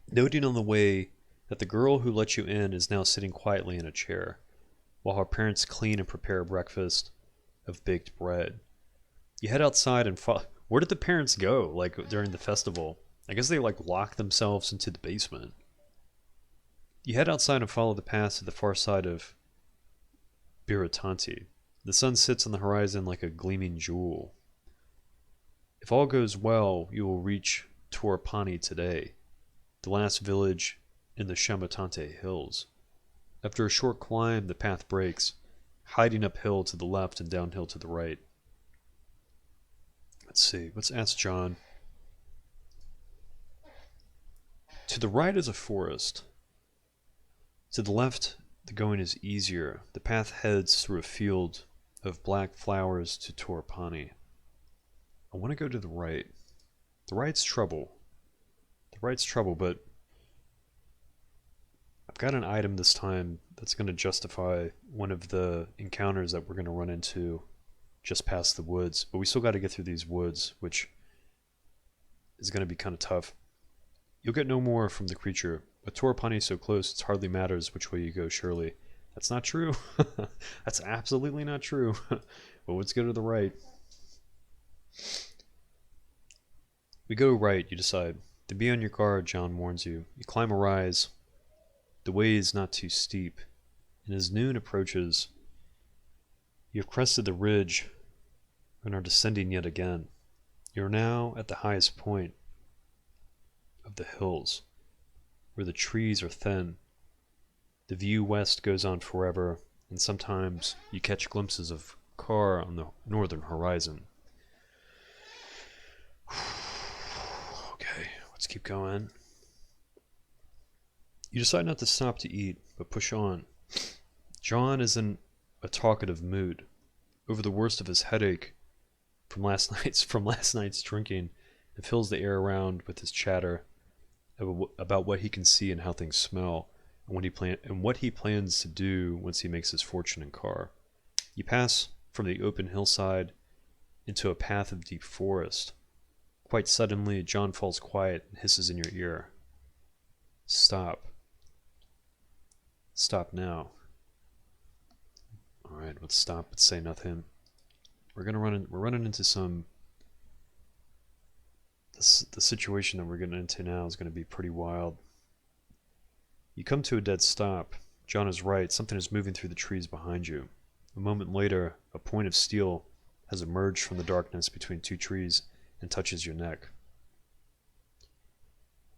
[SPEAKER 1] Noting on the way that the girl who let you in is now sitting quietly in a chair, while her parents clean and prepare breakfast of baked bread. You head outside and follow. Where did the parents go, like, during the festival? I guess they, like, locked themselves into the basement. You head outside and follow the path to the far side of Biratanti. The sun sits on the horizon like a gleaming jewel. If all goes well, you will reach Torpani today, the last village in the Shamatante hills. After a short climb, the path breaks, hiding uphill to the left and downhill to the right. Let's see, let's ask John. To the right is a forest. To the left, the going is easier. The path heads through a field of black flowers to Torpani. I want to go to the right. The right's trouble. The right's trouble, but I've got an item this time that's going to justify one of the encounters that we're going to run into just past the woods. But we still got to get through these woods, which is going to be kind of tough. You'll get no more from the creature. With Torpani so close, it hardly matters which way you go, surely. That's not true. That's absolutely not true. But let's go to the right. We go right, you decide. To be on your guard, John warns you. You climb a rise. The way is not too steep. And as noon approaches, you have crested the ridge and are descending yet again. You are now at the highest point of the hills, where the trees are thin. The view west goes on forever, and sometimes you catch glimpses of Kar on the northern horizon. Okay, let's keep going. You decide not to stop to eat, but push on. John is in a talkative mood, over the worst of his headache from last night's drinking, and fills the air around with his chatter about what he can see and how things smell, and what he plans to do once he makes his fortune in Kar. You pass from the open hillside into a path of deep forest. Quite suddenly, John falls quiet and hisses in your ear. Stop. Stop now. Alright, let's stop but say nothing. We're running into some... The situation that we're getting into now is going to be pretty wild. You come to a dead stop. John is right. Something is moving through the trees behind you. A moment later, a point of steel has emerged from the darkness between two trees and touches your neck.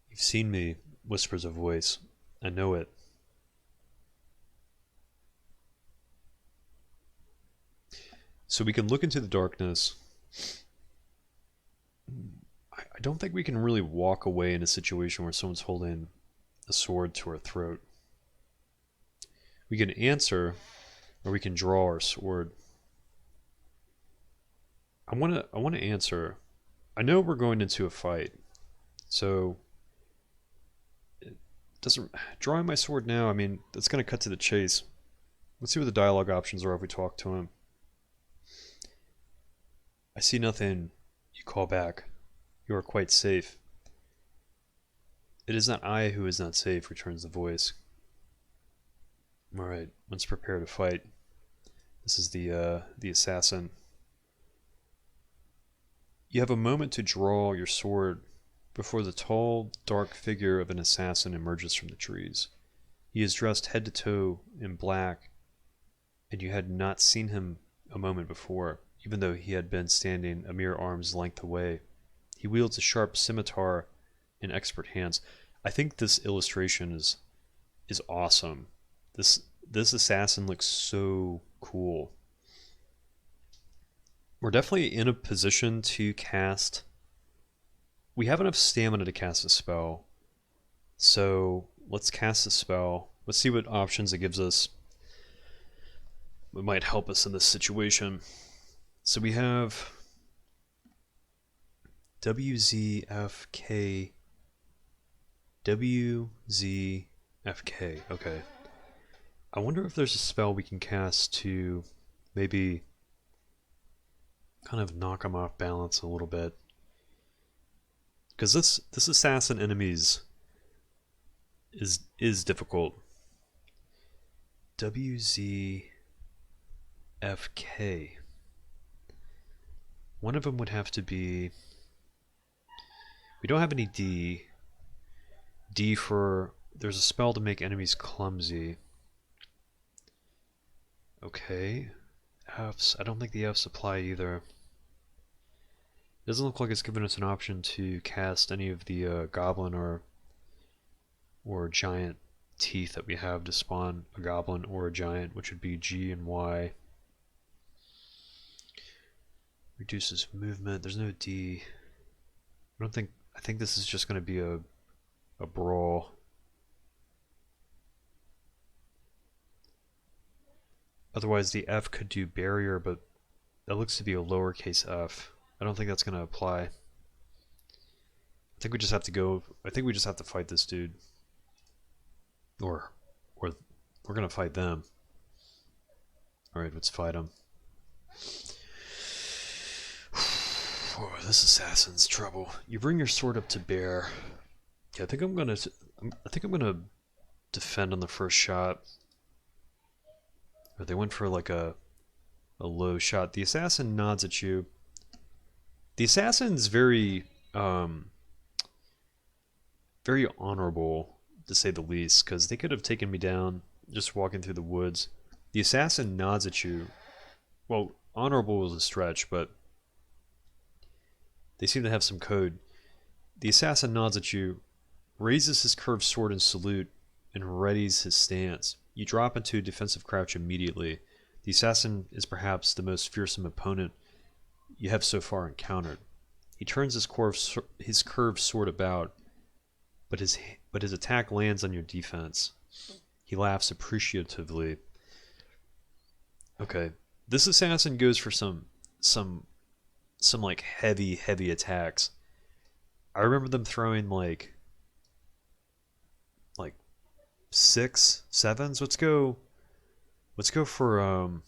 [SPEAKER 1] You've seen me whispers a voice. I know it. So we can look into the darkness. I don't think we can really walk away in a situation where someone's holding a sword to our throat. We can answer, or we can draw our sword. I want to answer. I know we're going into a fight, so it doesn't drawing my sword now. I mean, it's going to cut to the chase. Let's see what the dialogue options are if we talk to him. I see nothing. You call back. You are quite safe. It is not I who is not safe, returns the voice. Alright, let's prepare to fight. This is the assassin. You have a moment to draw your sword before the tall, dark figure of an assassin emerges from the trees. He is dressed head to toe in black, and you had not seen him a moment before, even though he had been standing a mere arm's length away. He wields a sharp scimitar in expert hands. I think this illustration is awesome. This assassin looks so cool. We're definitely in a position to cast. We have enough stamina to cast a spell. So let's cast a spell. Let's see what options it gives us. It might help us in this situation. So we have WZFK. WZFK. Okay. I wonder if there's a spell we can cast to maybe kind of knock him off balance a little bit. Because this assassin enemies is difficult. WZFK. One of them would have to be. We don't have any D. D for. There's a spell to make enemies clumsy. Okay. F's. I don't think the F's apply either. It doesn't look like it's given us an option to cast any of the goblin or giant teeth that we have to spawn a goblin or a giant, which would be G and Y. Reduces movement. There's no D. I think this is just going to be a brawl. Otherwise, the F could do barrier, but that looks to be a lowercase f. I don't think that's going to apply. I think we just have to go. I think we just have to fight this dude. Or we're going to fight them. Alright, let's fight him. Oh, this assassin's trouble. You bring your sword up to bear. Yeah, I think I'm gonna defend on the first shot. Or they went for like a low shot. The assassin nods at you. The assassin's very very honorable, to say the least, because they could have taken me down just walking through the woods. The assassin nods at you. Well, honorable is a stretch, but they seem to have some code. The assassin nods at you, raises his curved sword in salute, and readies his stance. You drop into a defensive crouch immediately. The assassin is perhaps the most fearsome opponent you have so far encountered. He turns his curved sword about, but his attack lands on your defense. He laughs appreciatively. Okay, this assassin goes for some like heavy attacks. I remember them throwing like 6, 7s. Let's go for I'm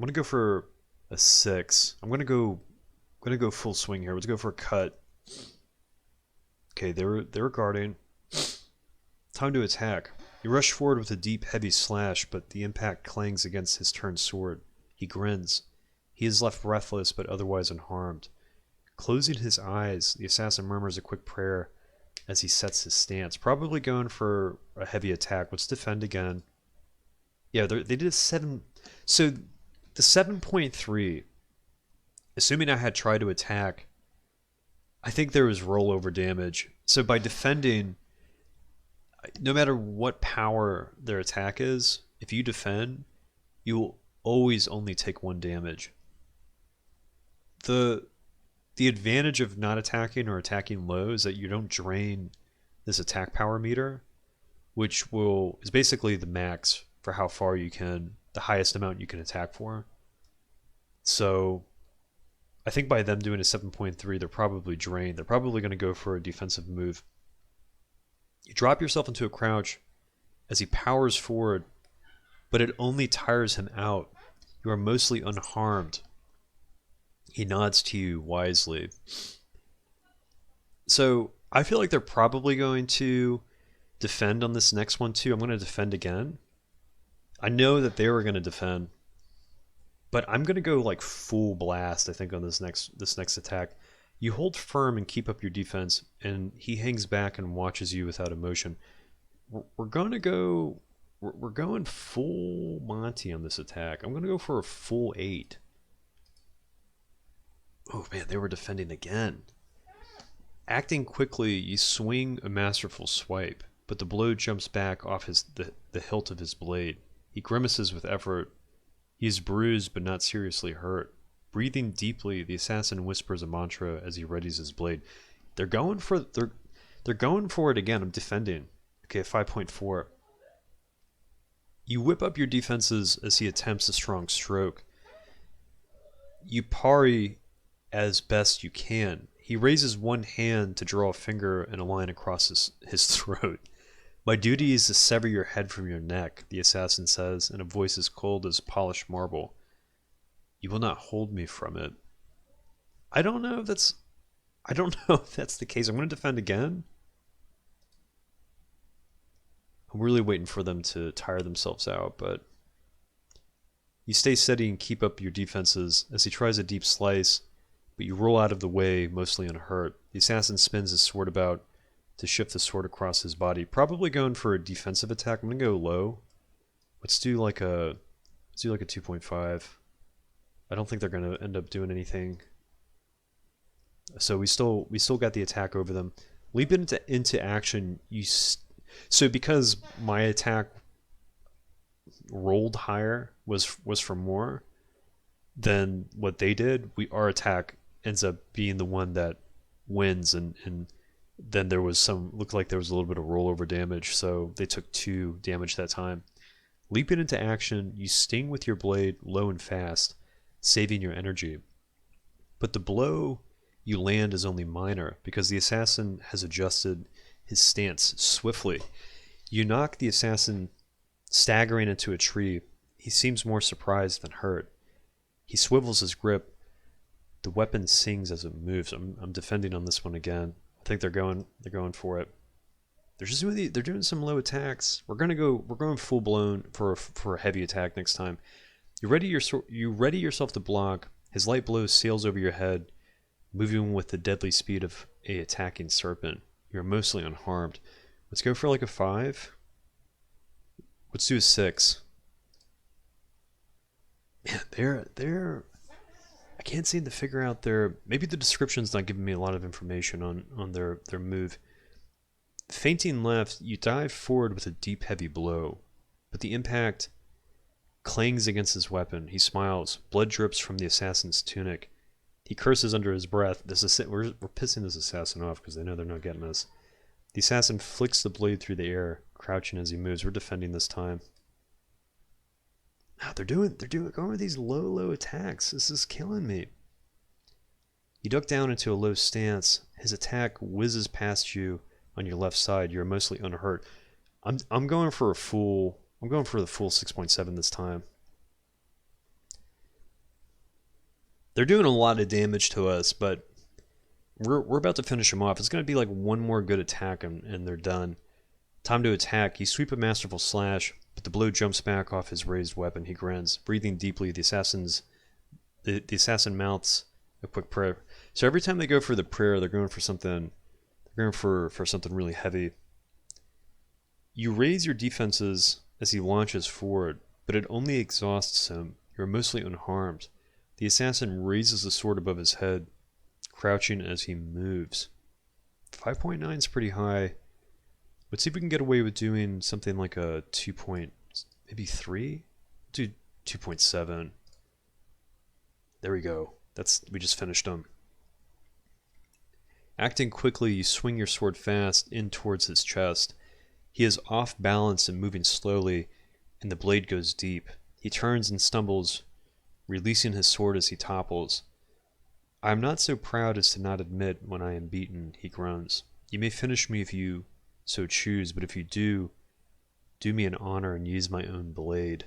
[SPEAKER 1] gonna go for a 6. I'm gonna go full swing here. Let's go for a cut. Okay, they're guarding. Time to attack. You rush forward with a deep, heavy slash, but the impact clangs against his turned sword. He grins. He is left breathless, but otherwise unharmed. Closing his eyes, the assassin murmurs a quick prayer as he sets his stance. Probably going for a heavy attack. Let's defend again. Yeah, they did a 7. So the 7.3, assuming I had tried to attack, I think there was rollover damage. So by defending, no matter what power their attack is, if you defend, you will always only take 1 damage. The the advantage of not attacking or attacking low is that you don't drain this attack power meter, which will is basically the max for how far you can, the highest amount you can attack for. So I think by them doing a 7.3, they're probably drained. They're probably going to go for a defensive move. You drop yourself into a crouch as he powers forward, but it only tires him out. You are mostly unharmed. He nods to you wisely. So I feel like they're probably going to defend on this next one too. I'm going to defend again. I know that they were going to defend, but I'm going to go like full blast, I think, on this next attack. You hold firm and keep up your defense, and he hangs back and watches you without emotion. We're going to go... We're going full Monty on this attack. I'm going to go for a full 8. Oh man, they were defending again. Acting quickly, you swing a masterful swipe, but the blow jumps back off the hilt of his blade. He grimaces with effort. He is bruised but not seriously hurt. Breathing deeply, the assassin whispers a mantra as he readies his blade. They're going for it again. I'm defending. Okay, 5.4. You whip up your defenses as he attempts a strong stroke. You parry as best you can. He raises one hand to draw a finger and a line across his throat. My duty is to sever your head from your neck, the assassin says, in a voice as cold as polished marble. You will not hold me from it. I don't know if that's the case. I'm going to defend again. I'm really waiting for them to tire themselves out, but you stay steady and keep up your defenses as he tries a deep slice, but you roll out of the way, mostly unhurt. The assassin spins his sword about to shift the sword across his body, probably going for a defensive attack. I'm going to go low. Let's do like a 2.5. I don't think they're going to end up doing anything. So we still got the attack over them. Leap into action. So because my attack rolled higher was for more than what they did, our attack ends up being the one that wins, and then looked like there was a little bit of rollover damage, so they took 2 damage that time. Leaping into action, you sting with your blade low and fast, saving your energy. But the blow you land is only minor, because the assassin has adjusted his stance swiftly. You knock the assassin staggering into a tree. He seems more surprised than hurt. He swivels his grip. The weapon sings as it moves. I'm defending on this one again. I think they're going for it. They're doing some low attacks. We're going full blown for a heavy attack next time. You ready yourself to block. His light blow sails over your head, moving with the deadly speed of a attacking serpent. You're mostly unharmed. Let's go for like a 5. Let's do a 6. Man, they're I can't seem to figure out maybe the description's not giving me a lot of information on their move. Feinting left, you dive forward with a deep, heavy blow, but the impact clangs against his weapon. He smiles. Blood drips from the assassin's tunic. He curses under his breath. We're pissing this assassin off because they know they're not getting us. The assassin flicks the blade through the air, crouching as he moves. We're defending this time. They're going with these low attacks. This is killing me. You duck down into a low stance. His attack whizzes past you on your left side. You're mostly unhurt. I'm going for the full 6.7 this time. They're doing a lot of damage to us, but we're about to finish them off. It's going to be like one more good attack and they're done. Time to attack. You sweep a masterful slash, but the blow jumps back off his raised weapon. He grins. Breathing deeply, the assassin mouths a quick prayer. So every time they go for the prayer, they're going for something really heavy. You raise your defenses as he launches forward, but it only exhausts him. You're mostly unharmed. The assassin raises the sword above his head, crouching as he moves. 5.9 is pretty high. Let's see if we can get away with doing something like a 2 point, maybe 3? Do 2.7. There we go. We just finished him. Acting quickly, you swing your sword fast in towards his chest. He is off balance and moving slowly, and the blade goes deep. He turns and stumbles, releasing his sword as he topples. I am not so proud as to not admit when I am beaten, he groans. You may finish me if you so choose, but if you do me an honor and use my own blade.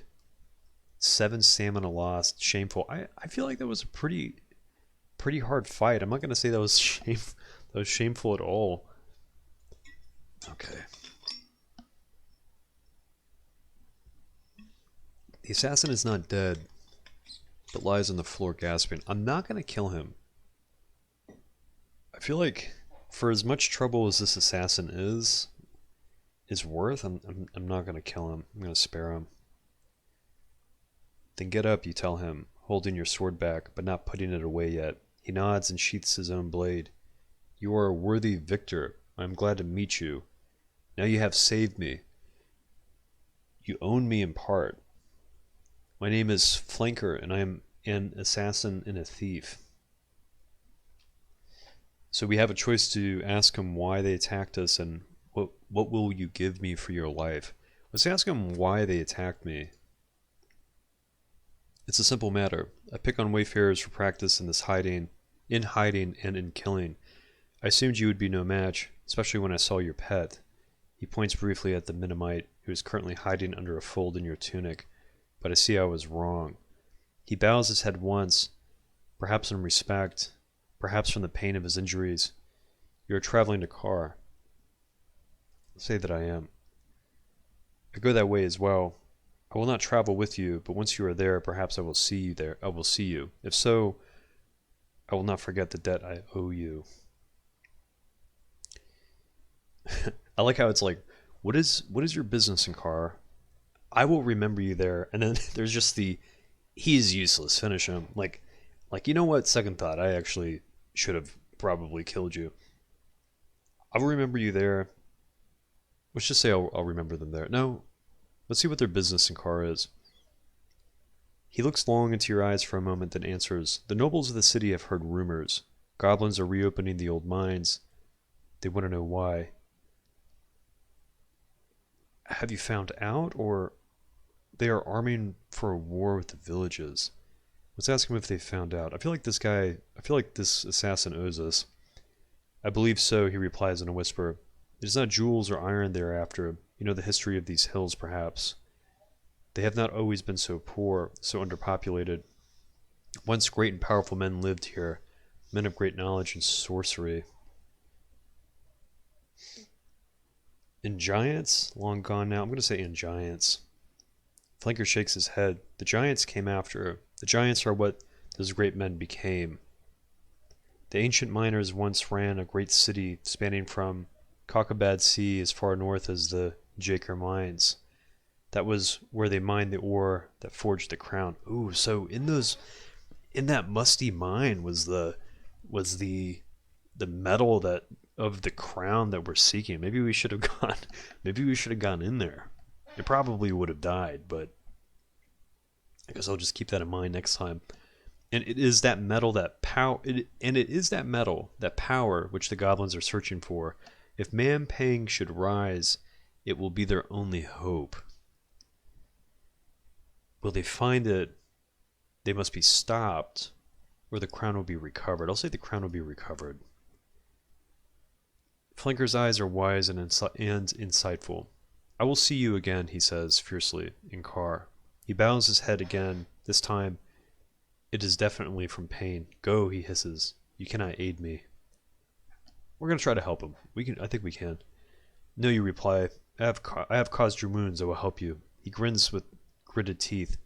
[SPEAKER 1] 7 stamina lost, shameful. I feel like that was a pretty hard fight. I'm not going to say that was shameful at all. Okay. The assassin is not dead, but lies on the floor gasping. I'm not going to kill him. I feel like for as much trouble as this assassin is worth, I'm not going to kill him. I'm going to spare him. Then get up, you tell him, holding your sword back, but not putting it away yet. He nods and sheaths his own blade. You are a worthy victor. I am glad to meet you. Now you have saved me. You own me in part. My name is Flanker, and I am an assassin and a thief. So we have a choice to ask him why they attacked us and what will you give me for your life. Let's ask him why they attacked me. It's a simple matter. I pick on wayfarers for practice in hiding and in killing. I assumed you would be no match, especially when I saw your pet. He points briefly at the Minamite, who is currently hiding under a fold in your tunic, but I see I was wrong. He bows his head once, perhaps in respect, perhaps from the pain of his injuries. You are traveling to Kar. Say that I am. I go that way as well. I will not travel with you, but once you are there, perhaps I will see you there. I will see you. If so, I will not forget the debt I owe you. I like how it's like, what is your business in Kar? I will remember you there. And then there's just he's useless. Finish him. Like you know what? Second thought. I actually should have probably killed you. I will remember you there. Let's just say I'll remember them there. No. Let's see what their business in Kar is. He looks long into your eyes for a moment, then answers, the nobles of the city have heard rumors. Goblins are reopening the old mines. They want to know why. Have you found out, or they are arming for a war with the villages? Let's ask him if they found out. I feel like this assassin owes us. I believe so, he replies in a whisper. It is not jewels or iron they are after. You know the history of these hills, perhaps. They have not always been so poor, so underpopulated. Once great and powerful men lived here, men of great knowledge and sorcery. In giants? Long gone now. I'm going to say in giants. Flanker shakes his head. The giants came after. The giants are what those great men became. The ancient miners once ran a great city spanning from Kakabad Sea as far north as the Jaker mines. That was where they mined the ore that forged the crown. Ooh, so in that musty mine was the metal that of the crown that we're seeking. Maybe we should have gone in there. It probably would have died, but I guess I'll just keep that in mind next time. And it is that metal that power which the goblins are searching for. If Mampang should rise, it will be their only hope. Will they find it? They must be stopped, or the crown will be recovered. I'll say the crown will be recovered. Flanker's eyes are wise and insightful. I will see you again, he says fiercely, in Kar. He bows his head again. This time, it is definitely from pain. Go, he hisses. You cannot aid me. We're going to try to help him. I think we can. No, you reply. I have caused your wounds. I will help you. He grins with gritted teeth.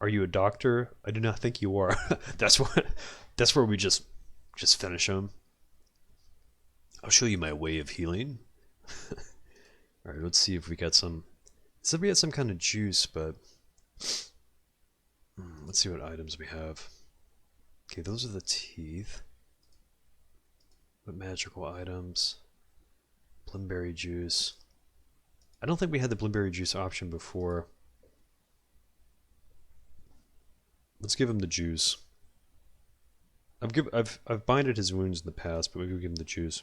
[SPEAKER 1] Are you a doctor? I do not think you are. That's where we just finish him. I'll show you my way of healing. All right, let's see if we got some. Said we had some kind of juice, but let's see what items we have. Okay, those are the teeth. What magical items? Blimberry juice. I don't think we had the blimberry juice option before. Let's give him the juice. I've binded his wounds in the past, but maybe we'll give him the juice.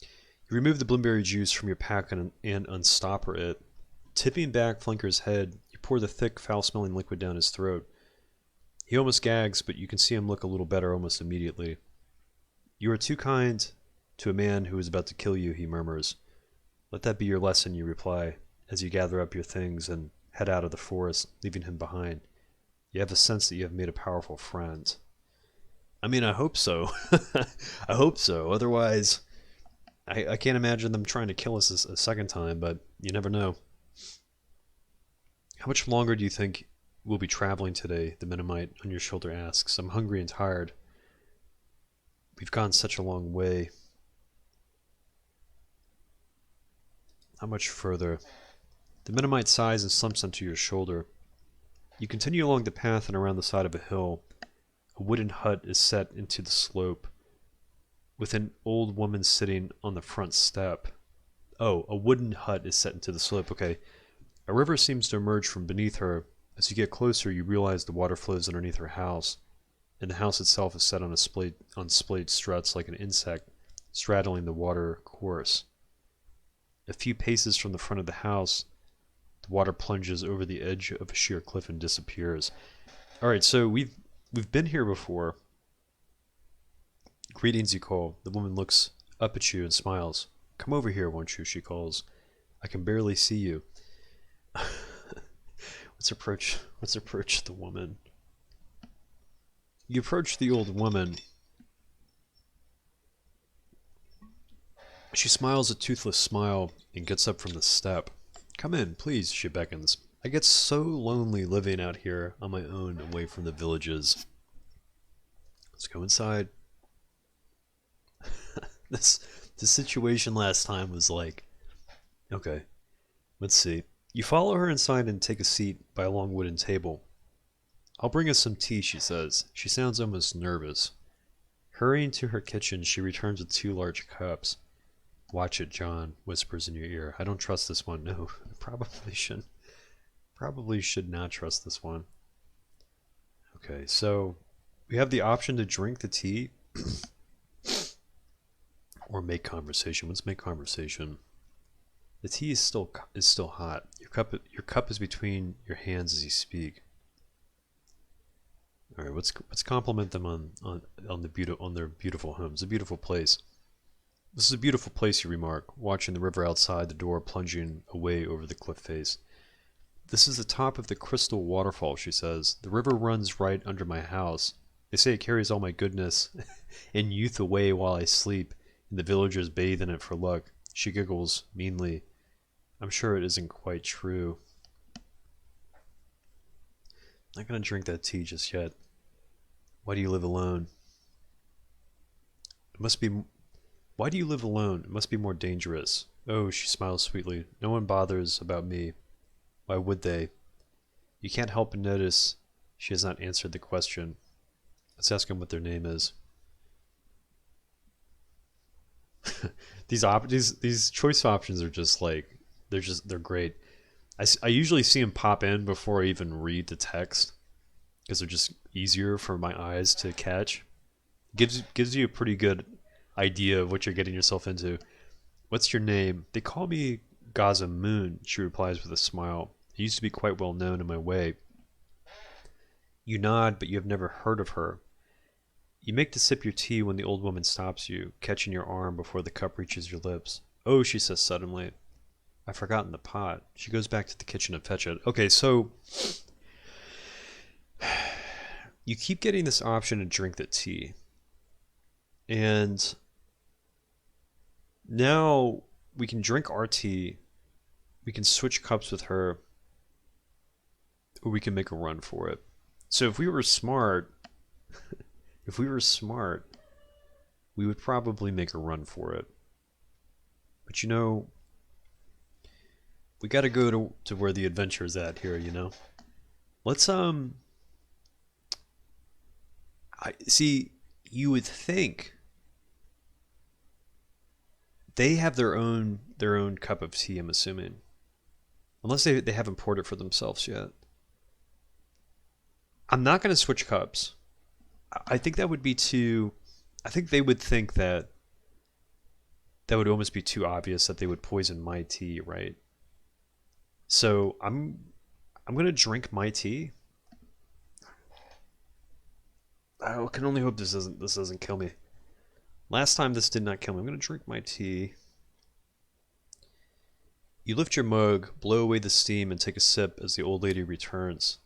[SPEAKER 1] You remove the blimberry juice from your pack and unstopper it. Tipping back Flanker's head, you pour the thick, foul-smelling liquid down his throat. He almost gags, but you can see him look a little better almost immediately. You are too kind to a man who is about to kill you, he murmurs. Let that be your lesson, you reply, as you gather up your things and head out of the forest, leaving him behind. You have a sense that you have made a powerful friend. I mean, I hope so. I hope so. Otherwise, I can't imagine them trying to kill us a second time, but you never know. How much longer do you think we'll be traveling today? The Mennonite on your shoulder asks. I'm hungry and tired. We've gone such a long way. How much further? The Mennonite sighs and slumps onto your shoulder. You continue along the path and around the side of a hill. A wooden hut is set into the slope, with an old woman sitting on the front step. Oh, a wooden hut is set into the slope, okay. A river seems to emerge from beneath her. As you get closer, you realize the water flows underneath her house, and the house itself is set on splayed struts like an insect straddling the water course. A few paces from the front of the house, the water plunges over the edge of a sheer cliff and disappears. Alright, so we've been here before. Greetings, you call. The woman looks up at you and smiles. Come over here, won't you, she calls. I can barely see you. Let's approach the woman. You approach the old woman. She smiles a toothless smile and gets up from the step. Come in, please, she beckons. I get so lonely living out here on my own away from the villages. Let's go inside. The situation last time was like, okay, let's see. You follow her inside and take a seat by a long wooden table. I'll bring us some tea, she says. She sounds almost nervous. Hurrying to her kitchen, she returns with 2 large cups. Watch it, John, whispers in your ear. I don't trust this one. No, probably should not trust this one. Okay, so we have the option to drink the tea or make conversation. Let's make conversation. The tea is still hot. Your cup is between your hands as you speak. All right, let's compliment them on their beautiful home. It's a beautiful place. This is a beautiful place, you remark, watching the river outside the door plunging away over the cliff face. This is the top of the crystal waterfall, she says. The river runs right under my house. They say it carries all my goodness and youth away while I sleep, and the villagers bathe in it for luck. She giggles meanly. I'm sure it isn't quite true. I'm not going to drink that tea just yet. Why do you live alone? Why do you live alone? It must be more dangerous. Oh, she smiles sweetly. No one bothers about me. Why would they? You can't help but notice she has not answered the question. Let's ask them what their name is. These choice options are just like, they're great. I usually see them pop in before I even read the text because they're just easier for my eyes to catch. Gives you a pretty good idea of what you're getting yourself into. What's your name? They call me Gaza Moon, she replies with a smile. I used to be quite well known in my way. You nod, but you have never heard of her. You make to sip your tea when the old woman stops you, catching your arm before the cup reaches your lips. Oh, she says suddenly. I've forgotten the pot. She goes back to the kitchen to fetch it. Okay, so you keep getting this option to drink the tea. And now we can drink our tea, we can switch cups with her, or we can make a run for it. So if we were smart, we would probably make a run for it. But you know, we got to go to where the adventure is at here, you know. Let's I see. You would think They have their own cup of tea, I'm assuming. Unless they haven't poured it for themselves yet. I'm not going to switch cups. I think that would be too. I think they would think that that would almost be too obvious that they would poison my tea, right? So I'm gonna drink my tea. I can only hope this doesn't kill me. Last time this did not kill me. I'm gonna drink my tea. You lift your mug, blow away the steam, and take a sip as the old lady returns.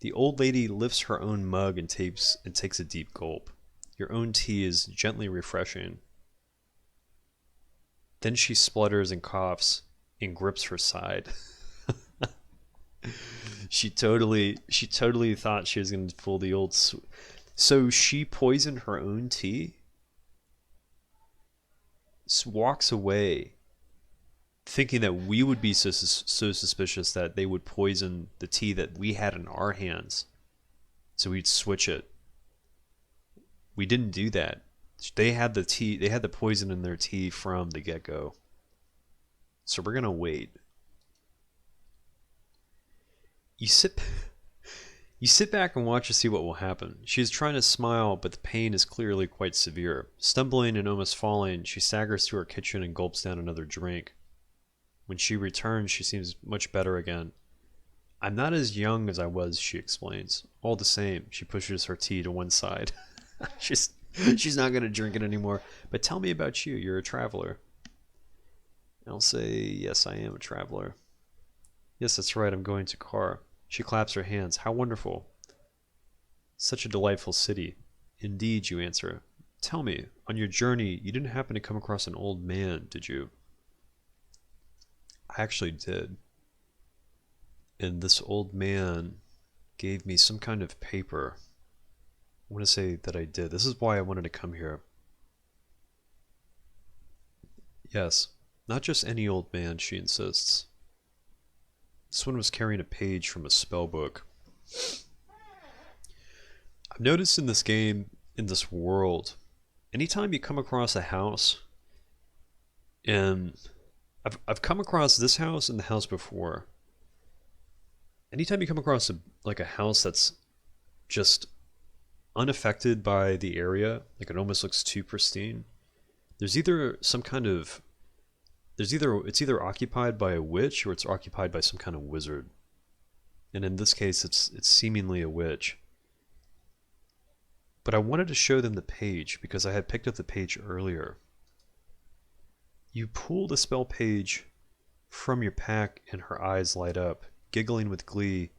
[SPEAKER 1] The old lady lifts her own mug and takes a deep gulp. Your own tea is gently refreshing. Then she splutters and coughs and grips her side. She totally thought she was going to pull the old so she poisoned her own tea, walks away thinking that we would be so suspicious that they would poison the tea that we had in our hands. So we'd switch it. We didn't do that. They had the poison in their tea from the get-go. So we're going to wait. You sit You sit back and watch to see what will happen. She is trying to smile, but the pain is clearly quite severe. Stumbling and almost falling, she staggers to her kitchen and gulps down another drink. When she returns, she seems much better again. I'm not as young as I was, she explains. All the same, she pushes her tea to one side. she's, she's not going to drink it anymore. But tell me about you. You're a traveler. I'll say, yes, I am a traveler. Yes, that's right, I'm going to Kar. She claps her hands. How wonderful. Such a delightful city. Indeed, you answer. Tell me, on your journey, you didn't happen to come across an old man, did you? I actually did. And this old man gave me some kind of paper. I want to say that I did. This is why I wanted to come here. Yes, not just any old man, she insists. This one was carrying a page from a spell book. I've noticed in this game, in this world, anytime you come across a house, and I've come across this house and the house before. Anytime you come across a house that's just unaffected by the area, like it almost looks too pristine, there's either some kind of it's either occupied by a witch or it's occupied by some kind of wizard. And in this case it's seemingly a witch. But I wanted to show them the page because I had picked up the page earlier. You pull the spell page from your pack and her eyes light up. Giggling with glee,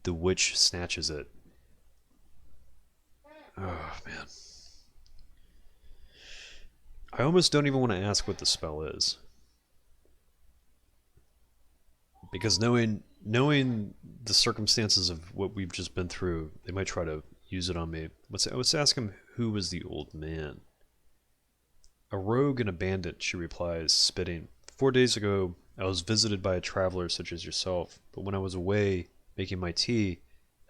[SPEAKER 1] the witch snatches it. Oh, man. I almost don't even want to ask what the spell is. Because knowing the circumstances of what we've just been through, they might try to use it on me. Let's ask him who was the old man. A rogue and a bandit, she replies, spitting. 4 days ago, I was visited by a traveler such as yourself, but when I was away, making my tea,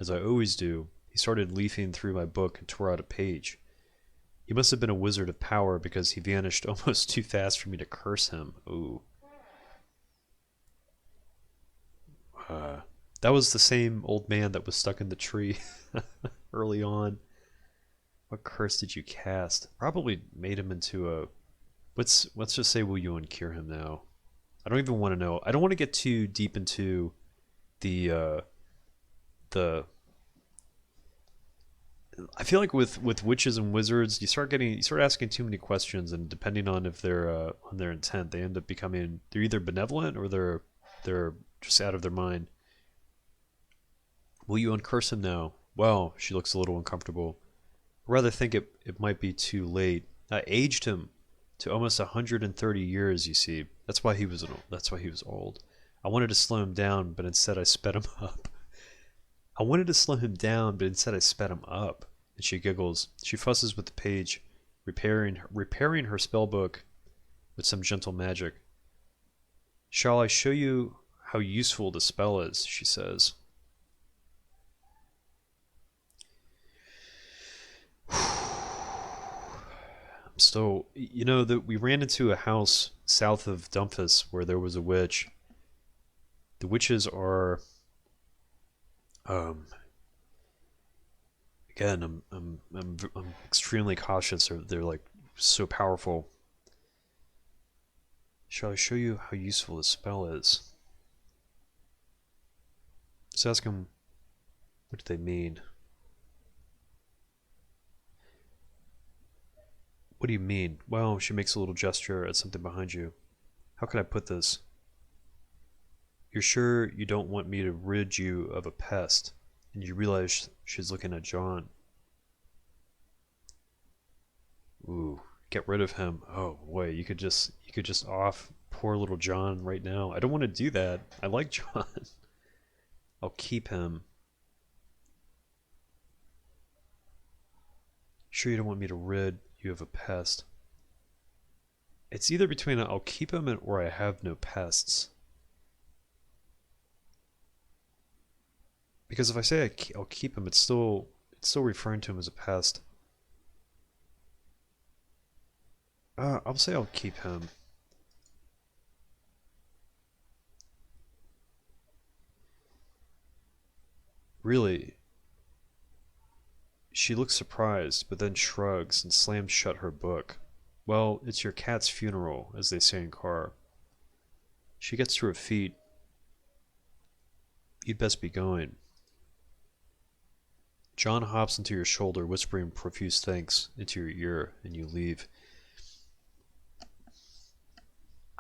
[SPEAKER 1] as I always do, he started leafing through my book and tore out a page. He must have been a wizard of power because he vanished almost too fast for me to curse him. Ooh. That was the same old man that was stuck in the tree early on. What curse did you cast? Probably made him into a... Let's just say will you uncure him now. I don't even want to know. I don't want to get too deep into the I feel like with witches and wizards, you start asking too many questions, and depending on if they're on their intent, they end up becoming they're either benevolent or they're just out of their mind. Will you uncurse him now? Well, she looks a little uncomfortable. I rather think it might be too late. I aged him to almost 130 years, you see. That's why he was old. I wanted to slow him down, but instead I sped him up. I wanted to slow him down, but instead I sped him up. And she giggles. She fusses with the page, repairing her spell book with some gentle magic. Shall I show you how useful the spell is, she says. I'm Still, you know that we ran into a house south of Dumfus where there was a witch. The witches are, um, again, I'm extremely cautious. They're like so powerful. Shall I show you how useful this spell is? Let's ask them what do they mean. What do you mean? Well, she makes a little gesture at something behind you. How can I put this? You're sure you don't want me to rid you of a pest? And you realize she's looking at John. Ooh, get rid of him. Oh boy, you could just off poor little John right now. I don't want to do that. I like John. I'll keep him. Sure you don't want me to rid you of a pest? It's either between I'll keep him or I have no pests. Because if I say I'll keep him, it's still referring to him as a pest. I'll say I'll keep him. Really? She looks surprised, but then shrugs and slams shut her book. Well, it's your cat's funeral, as they say in Carr. She gets to her feet. You'd best be going. John hops into your shoulder, whispering profuse thanks into your ear, and you leave.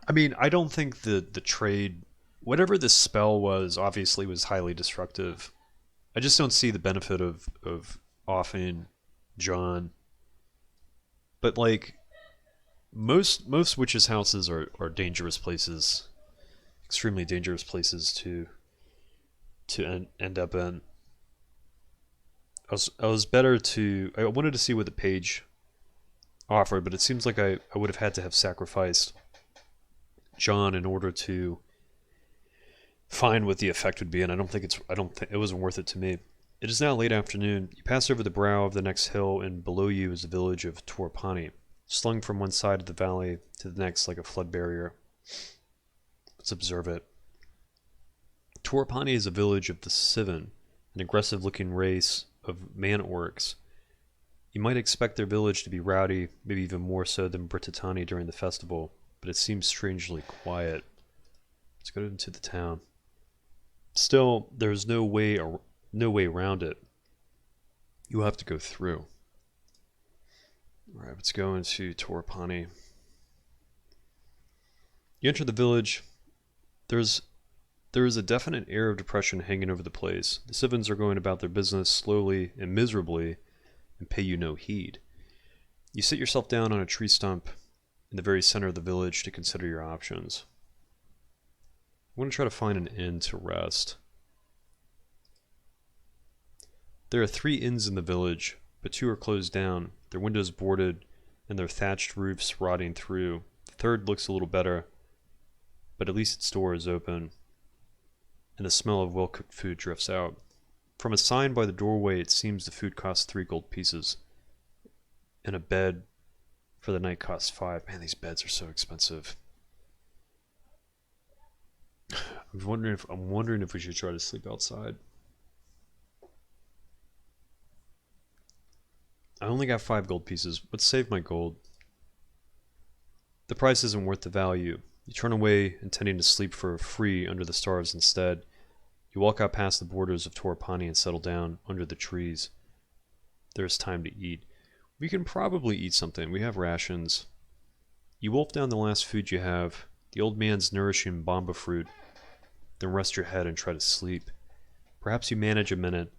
[SPEAKER 1] I mean, I don't think the trade, whatever this spell was, obviously was highly destructive. I just don't see the benefit of offing John. But like most witches' houses are dangerous places, extremely dangerous places to end up in. I was better to. I wanted to see what the page offered, but it seems like I would have had to have sacrificed John in order to find what the effect would be, and I don't think it wasn't worth it to me. It is now late afternoon. You pass over the brow of the next hill, and below you is the village of Torpani, slung from one side of the valley to the next like a flood barrier. Let's observe it. Torpani is a village of the Sivan, an aggressive-looking race of man-orcs. You might expect their village to be rowdy, maybe even more so than Britatani during the festival, but it seems strangely quiet. Let's go into the town. Still, there's no way around it. You have to go through. All right, let's go into Torpani. You enter the village. There is a definite air of depression hanging over the place. The Sivans are going about their business slowly and miserably and pay you no heed. You sit yourself down on a tree stump in the very center of the village to consider your options. I want to try to find an inn to rest. There are 3 inns in the village, but 2 are closed down, their windows boarded, and their thatched roofs rotting through. The third looks a little better, but at least its door is open, and the smell of well-cooked food drifts out. From a sign by the doorway, it seems the food costs 3 gold pieces, and a bed for the night costs 5. Man, these beds are so expensive. I'm wondering if we should try to sleep outside. I only got 5 gold pieces. Let's save my gold. The price isn't worth the value. You turn away, intending to sleep for free under the stars instead. You walk out past the borders of Torpani and settle down under the trees. There is time to eat. We can probably eat something. We have rations. You wolf down the last food you have, the old man's nourishing bamba fruit, then rest your head and try to sleep. Perhaps you manage a minute,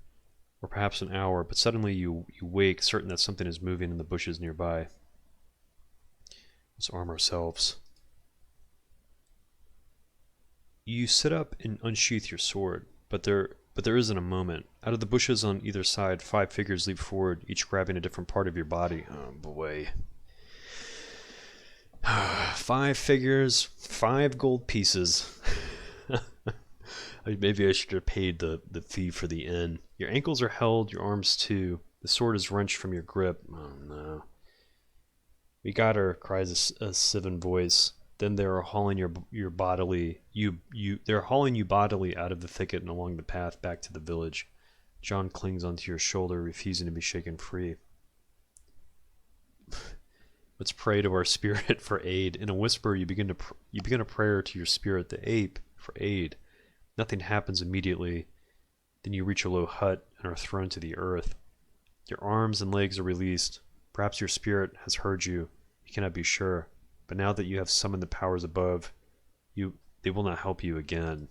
[SPEAKER 1] or perhaps an hour, but suddenly you wake, certain that something is moving in the bushes nearby. Let's arm ourselves. You sit up and unsheath your sword, but there isn't a moment. Out of the bushes on either side, 5 figures leap forward, each grabbing a different part of your body. Oh boy. 5 figures, 5 gold pieces. Maybe I should have paid the fee for the inn. Your ankles are held, your arms too. The sword is wrenched from your grip. Oh no. We got her, cries a Sivan voice. Then they are hauling your bodily they're hauling you bodily out of the thicket and along the path back to the village. John clings onto your shoulder, refusing to be shaken free. Let's pray to our spirit for aid. In a whisper, you begin a prayer to your spirit, the ape, for aid. Nothing happens immediately. Then you reach a low hut and are thrown to the earth. Your arms and legs are released. Perhaps your spirit has heard you. You cannot be sure. But now that you have summoned the powers above, they will not help you again.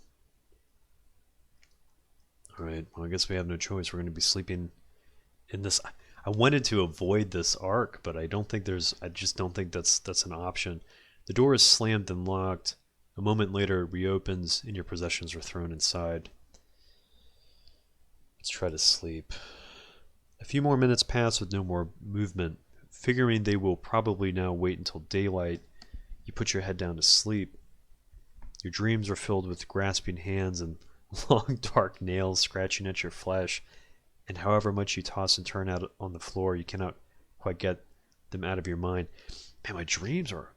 [SPEAKER 1] Alright, well I guess we have no choice. We're going to be sleeping in this. I wanted to avoid this arc, but I just don't think that's an option. The door is slammed and locked. A moment later it reopens and your possessions are thrown inside. Let's try to sleep. A few more minutes pass with no more movement. Figuring they will probably now wait until daylight, you put your head down to sleep. Your dreams are filled with grasping hands and long dark nails scratching at your flesh, and however much you toss and turn out on the floor, you cannot quite get them out of your mind. Man, my dreams are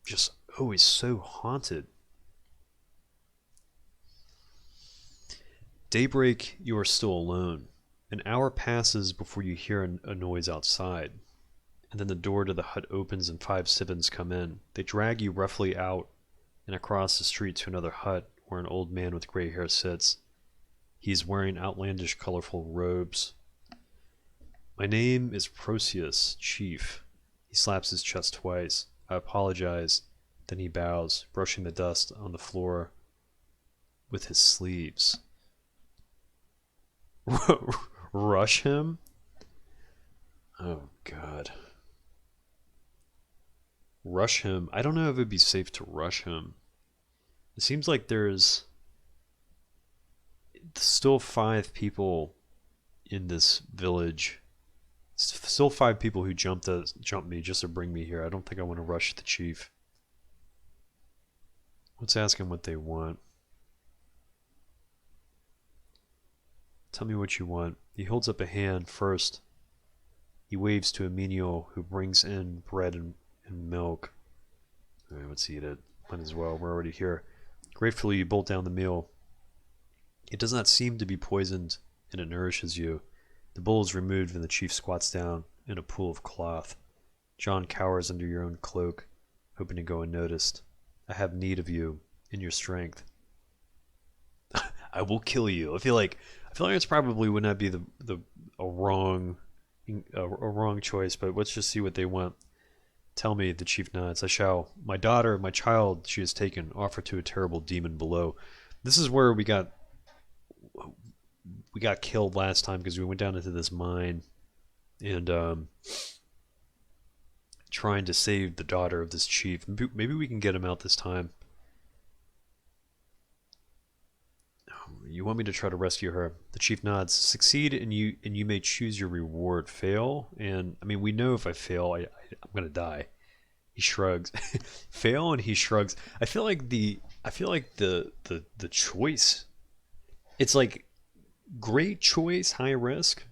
[SPEAKER 1] just always so haunted. Daybreak, you are still alone. An hour passes before you hear a noise outside, and then the door to the hut opens and 5 Sivans come in. They drag you roughly out and across the street to another hut where an old man with gray hair sits. He is wearing outlandish, colorful robes. My name is Proteus, Chief. He slaps his chest twice. I apologize. Then he bows, brushing the dust on the floor with his sleeves. Rush him? Oh, God. Rush him? I don't know if it'd be safe to rush him. It seems like there's still 5 people in this village. Still 5 people who jumped me just to bring me here. I don't think I want to rush the chief. Let's ask him what they want. Tell me what you want. He holds up a hand first. He waves to a menial who brings in bread and milk. Alright, let's eat it. Might as well. We're already here. Gratefully, you bolt down the meal. It does not seem to be poisoned, and it nourishes you. The bowl is removed, and the chief squats down in a pool of cloth. John cowers under your own cloak, hoping to go unnoticed. I have need of you, in your strength. I will kill you. I feel like it's probably would not be a wrong choice, but let's just see what they want. Tell me, the chief nods. I shall. My daughter, my child, she has taken, offer to a terrible demon below. This is where we got killed last time because we went down into this mine and trying to save the daughter of this chief. Maybe we can get him out this time. You want me to try to rescue her? The chief nods. Succeed and you may choose your reward. Fail, and I mean we know if I fail, I'm gonna die. He shrugs. Fail and he shrugs. I feel like the choice. It's like great choice, high risk.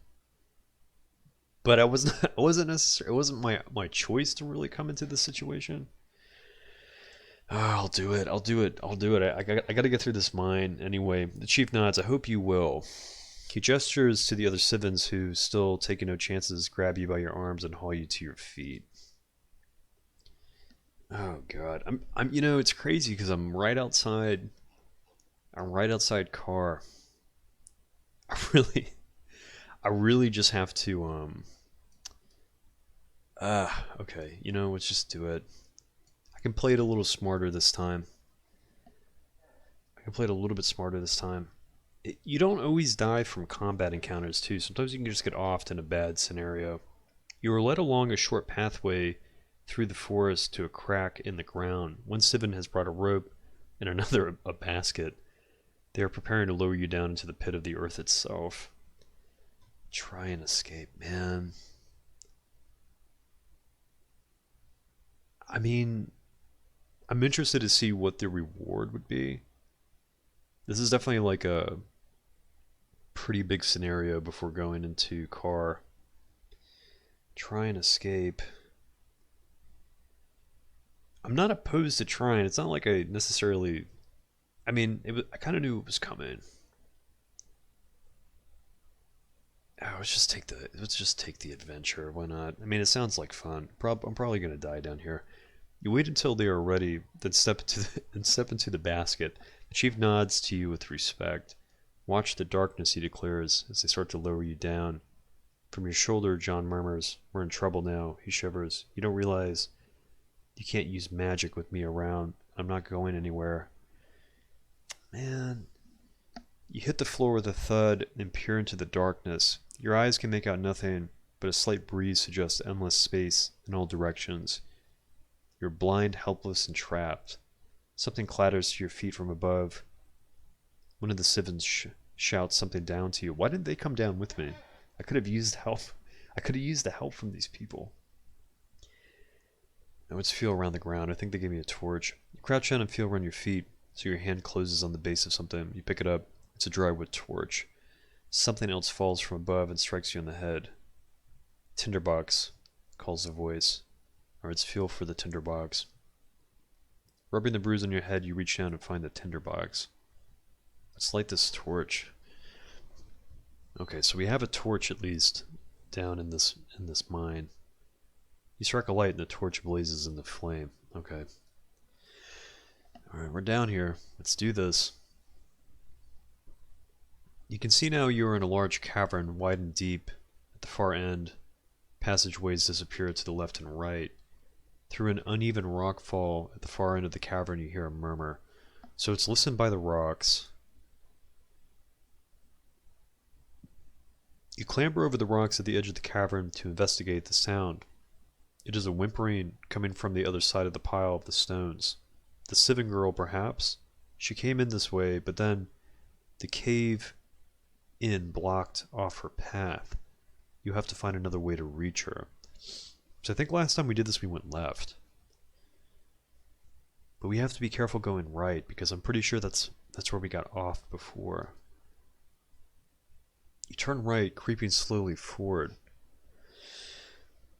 [SPEAKER 1] But it wasn't necessary. It wasn't my choice to really come into this situation. Oh, I'll do it. I got to get through this mine anyway. The chief nods. I hope you will. He gestures to the other Sivans who, still taking no chances, grab you by your arms and haul you to your feet. Oh God, I'm. You know, it's crazy because I'm right outside. I'm right outside car. I really just have to. Okay. You know, let's just do it. I can play it a little smarter this time. You don't always die from combat encounters too. Sometimes you can just get offed in a bad scenario. You are led along a short pathway through the forest to a crack in the ground. One Sivan has brought a rope and another a basket. They are preparing to lower you down into the pit of the earth itself. Try and escape, man. I mean, I'm interested to see what the reward would be. This is definitely like a pretty big scenario before going into car. Try and escape. I'm not opposed to trying. It's not like I necessarily. I mean, I kind of knew it was coming. Oh, let's just take the adventure. Why not? I mean, it sounds like fun. I'm probably gonna die down here. You wait until they are ready, then step into the basket. The chief nods to you with respect. Watch the darkness, he declares, as they start to lower you down. From your shoulder, John murmurs, "We're in trouble now." He shivers. "You don't realize you can't use magic with me around. I'm not going anywhere." Man. You hit the floor with a thud and peer into the darkness. Your eyes can make out nothing, but a slight breeze suggests endless space in all directions. You're blind, helpless, and trapped. Something clatters to your feet from above. One of the Sivens shouts something down to you. Why didn't they come down with me? I could have used help. I could have used the help from these people. Now let's feel around the ground. I think they gave me a torch. You crouch down and feel around your feet, so your hand closes on the base of something. You pick it up. It's a dry wood torch. Something else falls from above and strikes you on the head. "Tinderbox," calls the voice. Alright, let's feel for the tinderbox. Rubbing the bruise on your head, you reach down and find the tinderbox. Let's light this torch. Okay, so we have a torch at least down in this mine. You strike a light and the torch blazes in the flame. Okay. Alright, we're down here. Let's do this. You can see now you are in a large cavern, wide and deep. At the far end, passageways disappear to the left and right. Through an uneven rock fall at the far end of the cavern, you hear a murmur. So it's listened by the rocks. You clamber over the rocks at the edge of the cavern to investigate the sound. It is a whimpering coming from the other side of the pile of the stones. The Sivan girl, perhaps? She came in this way, but then the cave in blocked off her path. You have to find another way to reach her. So I think last time we did this we went left. But we have to be careful going right, because I'm pretty sure that's where we got off before. You turn right, creeping slowly forward.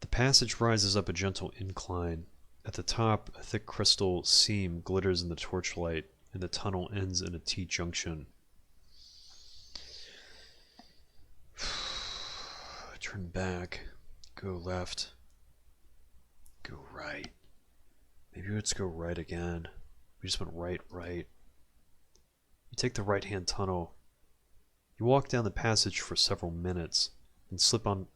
[SPEAKER 1] The passage rises up a gentle incline. At the top, a thick crystal seam glitters in the torchlight, and the tunnel ends in a T-junction. Turn back. Go left. Go right. Maybe let's go right again. We just went right. You take the right-hand tunnel. You walk down the passage for several minutes, and slip on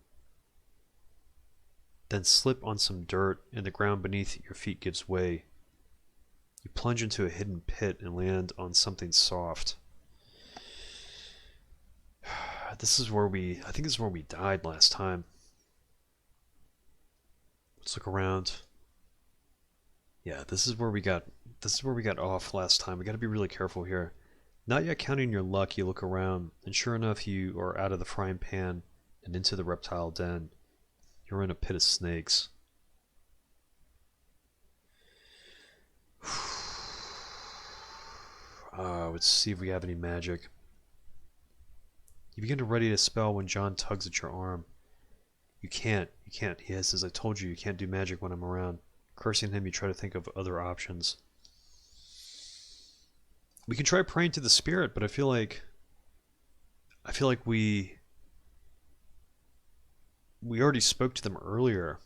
[SPEAKER 1] some dirt, and the ground beneath your feet gives way. You plunge into a hidden pit and land on something soft. I think this is where we died last time. Let's look around. Yeah, this is where we got off last time. We got to be really careful here. Not yet counting your luck, you look around, and sure enough, you are out of the frying pan and into the reptile den. You're in a pit of snakes. Let's see if we have any magic. You begin to ready a spell when John tugs at your arm. You can't, he hisses. "I told you, you can't do magic when I'm around." Cursing him, you try to think of other options. We can try praying to the spirit, but I feel like we already spoke to them earlier.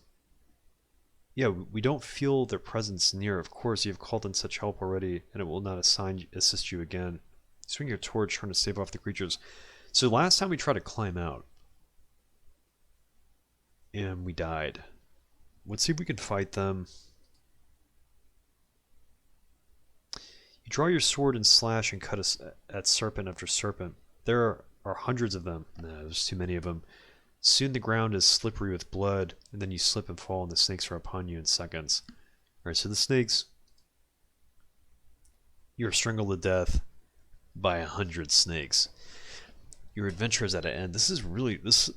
[SPEAKER 1] Yeah, we don't feel their presence near. Of course, you have called in such help already, and it will not assist you again. Swing your torch, trying to save off the creatures. So last time we tried to climb out, and we died. Let's see if we can fight them. You draw your sword and slash and cut at serpent after serpent. There are hundreds of them. No, there's too many of them. Soon the ground is slippery with blood, and then you slip and fall, and the snakes are upon you in seconds. Alright, so the snakes... You are strangled to death by 100 snakes. Your adventure is at an end. This is really... This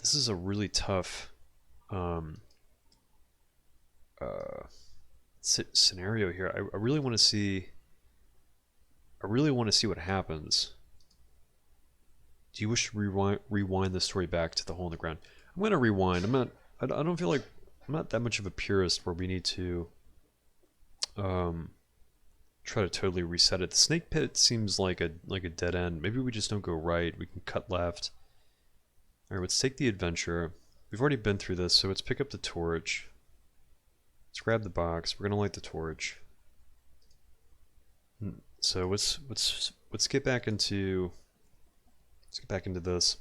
[SPEAKER 1] is a really tough... scenario here. I really want to see... what happens. Do you wish to rewind the story back to the hole in the ground? I'm going to rewind. I don't feel like... I'm not that much of a purist where we need to try to totally reset it. The snake pit seems like a dead end. Maybe we just don't go right. We can cut left. Alright, let's take the adventure. We've already been through this, so let's pick up the torch. Let's grab the box. We're gonna light the torch. So let's get back into this.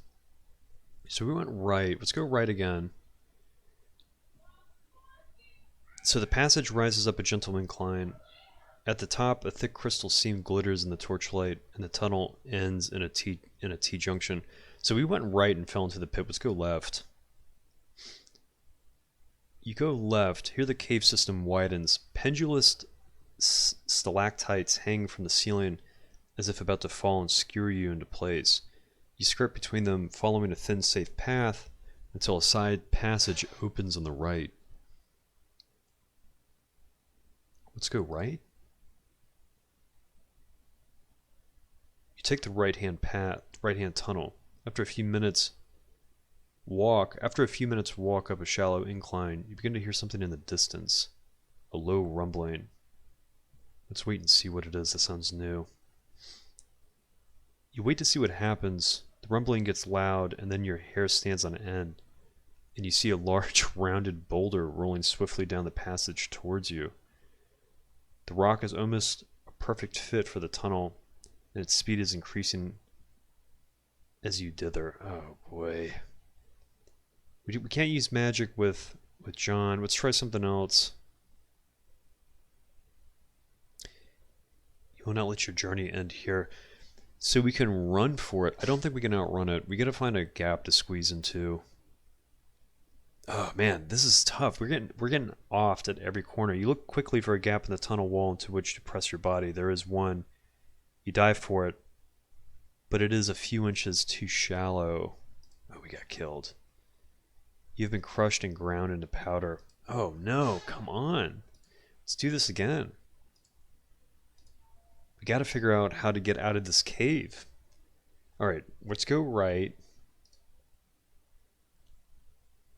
[SPEAKER 1] So we went right. Let's go right again. So the passage rises up a gentle incline. At the top, a thick crystal seam glitters in the torchlight, and the tunnel ends in a T-junction. So we went right and fell into the pit. Let's go left. You go left. Here the cave system widens. Pendulous stalactites hang from the ceiling as if about to fall and skewer you into place. You skirt between them, following a thin, safe path until a side passage opens on the right. Let's go right. You take the right-hand tunnel. After a few minutes walk up a shallow incline, you begin to hear something in the distance. A low rumbling. Let's wait and see what it is. That sounds new. You wait to see what happens. The rumbling gets loud, and then your hair stands on end, and you see a large, rounded boulder rolling swiftly down the passage towards you. The rock is almost a perfect fit for the tunnel, and its speed is increasing as you dither. Oh boy. We can't use magic with John. Let's try something else. You will not let your journey end here. So we can run for it. I don't think we can outrun it. We gotta find a gap to squeeze into. Oh man, this is tough. We're getting offed at every corner. You look quickly for a gap in the tunnel wall into which to press your body. There is one. You dive for it, but it is a few inches too shallow. Oh, we got killed. You've been crushed and ground into powder. Oh no, come on. Let's do this again. We gotta figure out how to get out of this cave. Alright, let's go right.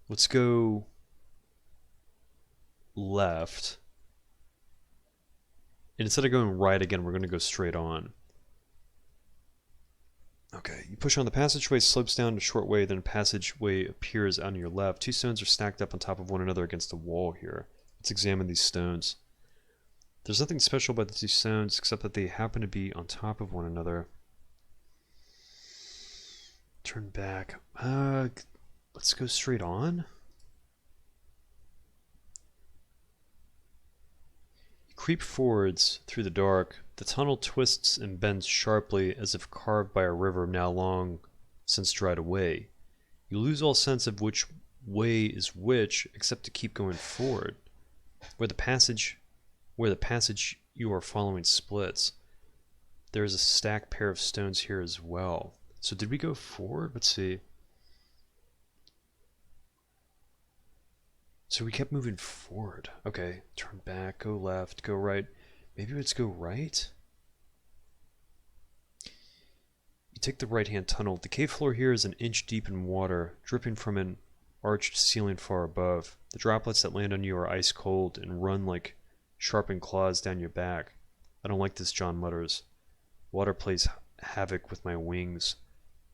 [SPEAKER 1] Let's go left. And instead of going right again, we're going to go straight on. Okay, you push on the passageway, slopes down a short way, then a passageway appears on your left. Two stones are stacked up on top of one another against the wall here. Let's examine these stones. There's nothing special about the two stones except that they happen to be on top of one another. Turn back. Let's go straight on. You creep forwards through the dark. The tunnel twists and bends sharply as if carved by a river now long since dried away. You lose all sense of which way is which except to keep going forward. Where the passage you are following splits. There is a stacked pair of stones here as well. So did we go forward? Let's see. So we kept moving forward. Okay, turn back, go left, go right. Maybe let's go right? You take the right-hand tunnel. The cave floor here is an inch deep in water, dripping from an arched ceiling far above. The droplets that land on you are ice cold and run like sharpened claws down your back. I don't like this, John mutters. Water plays havoc with my wings.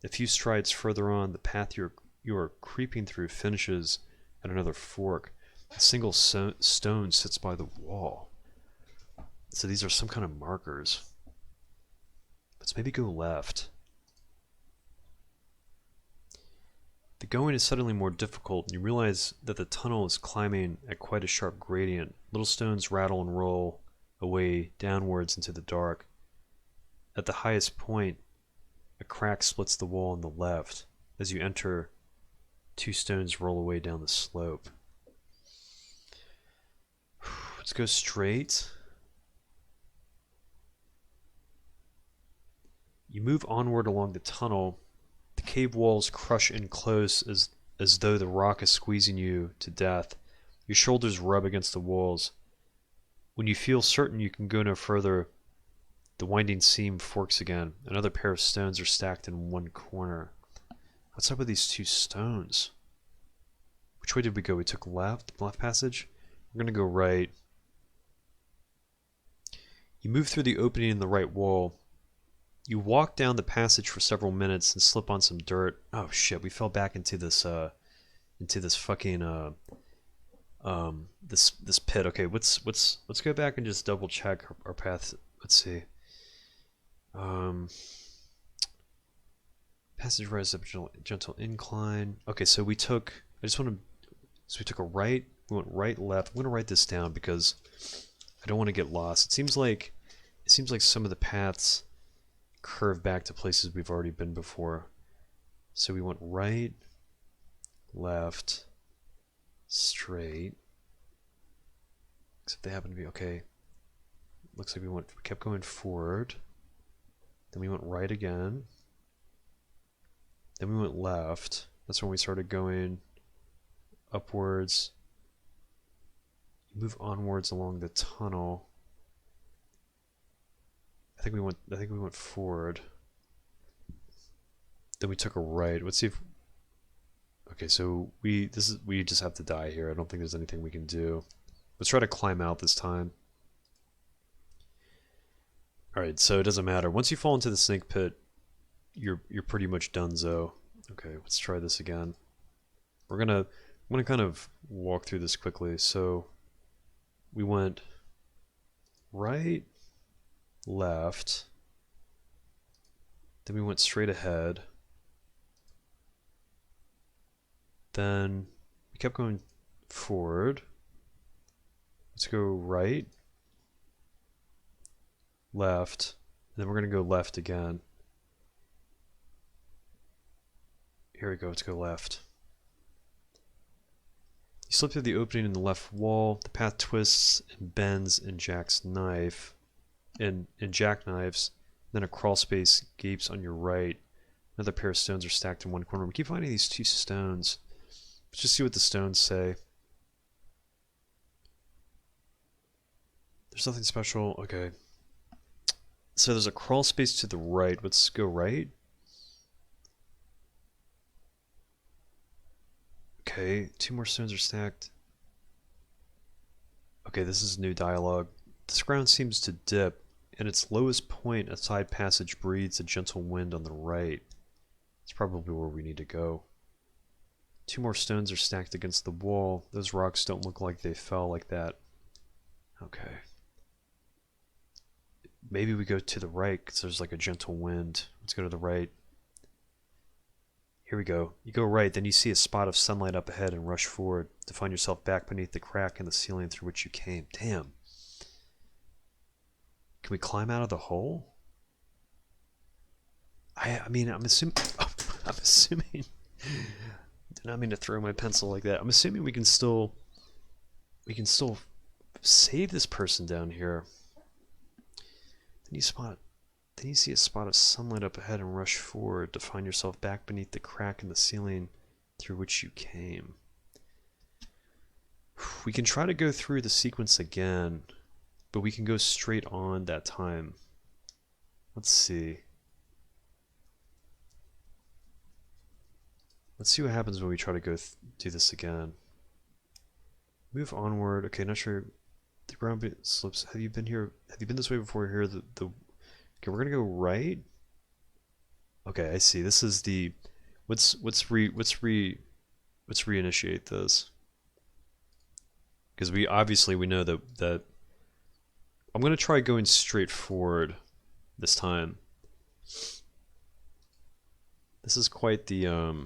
[SPEAKER 1] A few strides further on, the path you are creeping through finishes at another fork. A single stone sits by the wall. So these are some kind of markers. Let's maybe go left. The going is suddenly more difficult, and you realize that the tunnel is climbing at quite a sharp gradient. Little stones rattle and roll away downwards into the dark. At the highest point, a crack splits the wall on the left. As you enter, two stones roll away down the slope. Let's go straight. You move onward along the tunnel. The cave walls crush in close as though the rock is squeezing you to death. Your shoulders rub against the walls. When you feel certain you can go no further, the winding seam forks again. Another pair of stones are stacked in one corner. What's up with these two stones? Which way did we go? We took left passage? We're going to go right. You move through the opening in the right wall. You walk down the passage for several minutes and slip on some dirt. Oh shit, we fell back into this fucking this pit. Okay, let's go back and just double check our path. Let's see. Passage right up gentle incline. Okay, so we took. I just want to. So we took a right. We went right, left. I'm gonna write this down because I don't want to get lost. It seems like some of the paths curve back to places we've already been before. So we went right, left, straight. Except they happen to be okay. Looks like we kept going forward. Then we went right again. Then we went left. That's when we started going upwards. You move onwards along the tunnel. I think we went forward. Then we took a right. Let's see if. Okay, so we just have to die here. I don't think there's anything we can do. Let's try to climb out this time. All right, so it doesn't matter. Once you fall into the snake pit, you're pretty much donezo. Okay, let's try this again. I'm gonna kind of walk through this quickly. So we went right, left, then we went straight ahead, then we kept going forward. Let's go right, left, and then we're going to go left again. Here we go, let's go left. You slip through the opening in the left wall. The path twists and bends in Jack's knife, in jackknives. Then a crawl space gapes on your right. Another pair of stones are stacked in one corner. We keep finding these two stones. Let's just see what the stones say. There's nothing special. Okay. So there's a crawl space to the right. Let's go right. Okay, two more stones are stacked. Okay, this is new dialogue. This ground seems to dip. At its lowest point, a side passage breathes a gentle wind on the right. It's probably where we need to go. Two more stones are stacked against the wall. Those rocks don't look like they fell like that. Okay. Maybe we go to the right because there's like a gentle wind. Let's go to the right. Here we go. You go right, then you see a spot of sunlight up ahead and rush forward to find yourself back beneath the crack in the ceiling through which you came. Damn. Can we climb out of the hole? I mean, I'm assuming. I'm assuming. Did not mean to throw my pencil like that. I'm assuming we can still save this person down here. Then you see a spot of sunlight up ahead and rush forward to find yourself back beneath the crack in the ceiling through which you came. We can try to go through the sequence again, but we can go straight on that time. Let's see. Let's see what happens when we try to go do this again. Move onward. Okay, not sure. The ground slopes. Have you been here? Have you been this way before? Here, okay, we're gonna go right. Okay, I see. This is the. Let's reinitiate this. Because we know that I'm gonna try going straight forward this time. This is quite the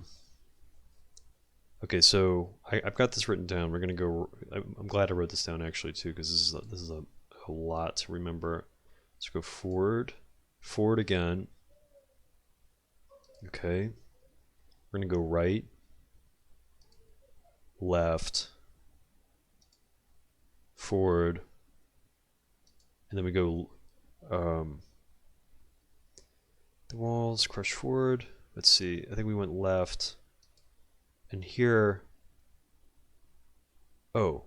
[SPEAKER 1] Okay, so I've got this written down. We're gonna go. I'm glad I wrote this down actually too, because this is a lot to remember. Let's go forward, forward again. Okay, we're gonna go right, left, forward, and then we go. The walls crush forward. Let's see. I think we went left. And here, oh,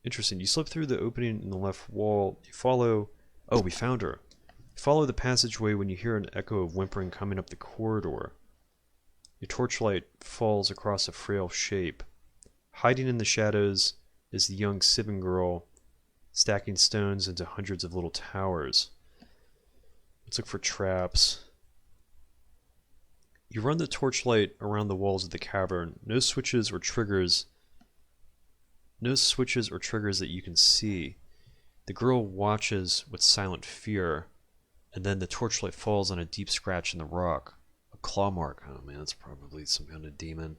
[SPEAKER 1] interesting. You slip through the opening in the left wall. You follow, oh, we found her. You follow the passageway when you hear an echo of whimpering coming up the corridor. Your torchlight falls across a frail shape. Hiding in the shadows is the young Sivan girl stacking stones into hundreds of little towers. Let's look for traps. You run the torchlight around the walls of the cavern. No switches or triggers that you can see. The girl watches with silent fear, and then the torchlight falls on a deep scratch in the rock. A claw mark. Oh man, that's probably some kind of demon.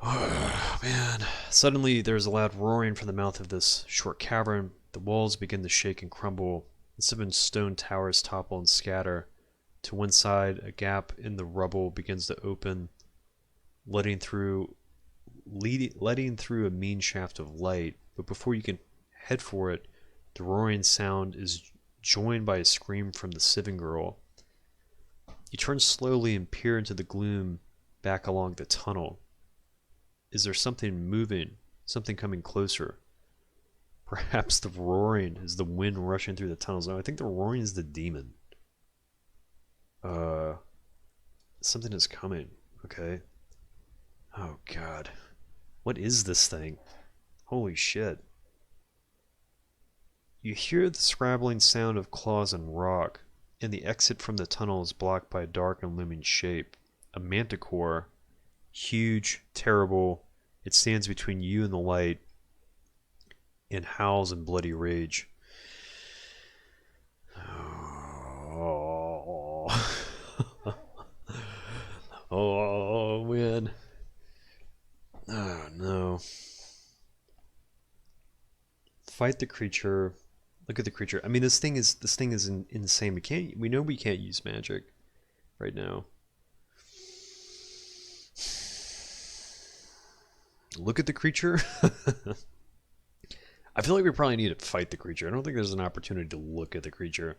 [SPEAKER 1] Oh man. Suddenly there's a loud roaring from the mouth of this short cavern. The walls begin to shake and crumble. The 7 stone towers topple and scatter. To one side, a gap in the rubble begins to open, letting through a mean shaft of light. But before you can head for it, the roaring sound is joined by a scream from the Sivin girl. You turn slowly and peer into the gloom back along the tunnel. Is there something moving? Something coming closer? Perhaps the roaring is the wind rushing through the tunnels. No, I think the roaring is the demon. Something is coming. Okay. Oh god. What is this thing? Holy shit. You hear the scrabbling sound of claws and rock, and the exit from the tunnel is blocked by a dark and looming shape. A manticore. Huge, terrible. It stands between you and the light and howls in bloody rage. Oh man. Oh no. Fight the creature. Look at the creature. I mean, this thing is insane. We know we can't use magic right now. Look at the creature. I feel like we probably need to fight the creature. I don't think there's an opportunity to look at the creature.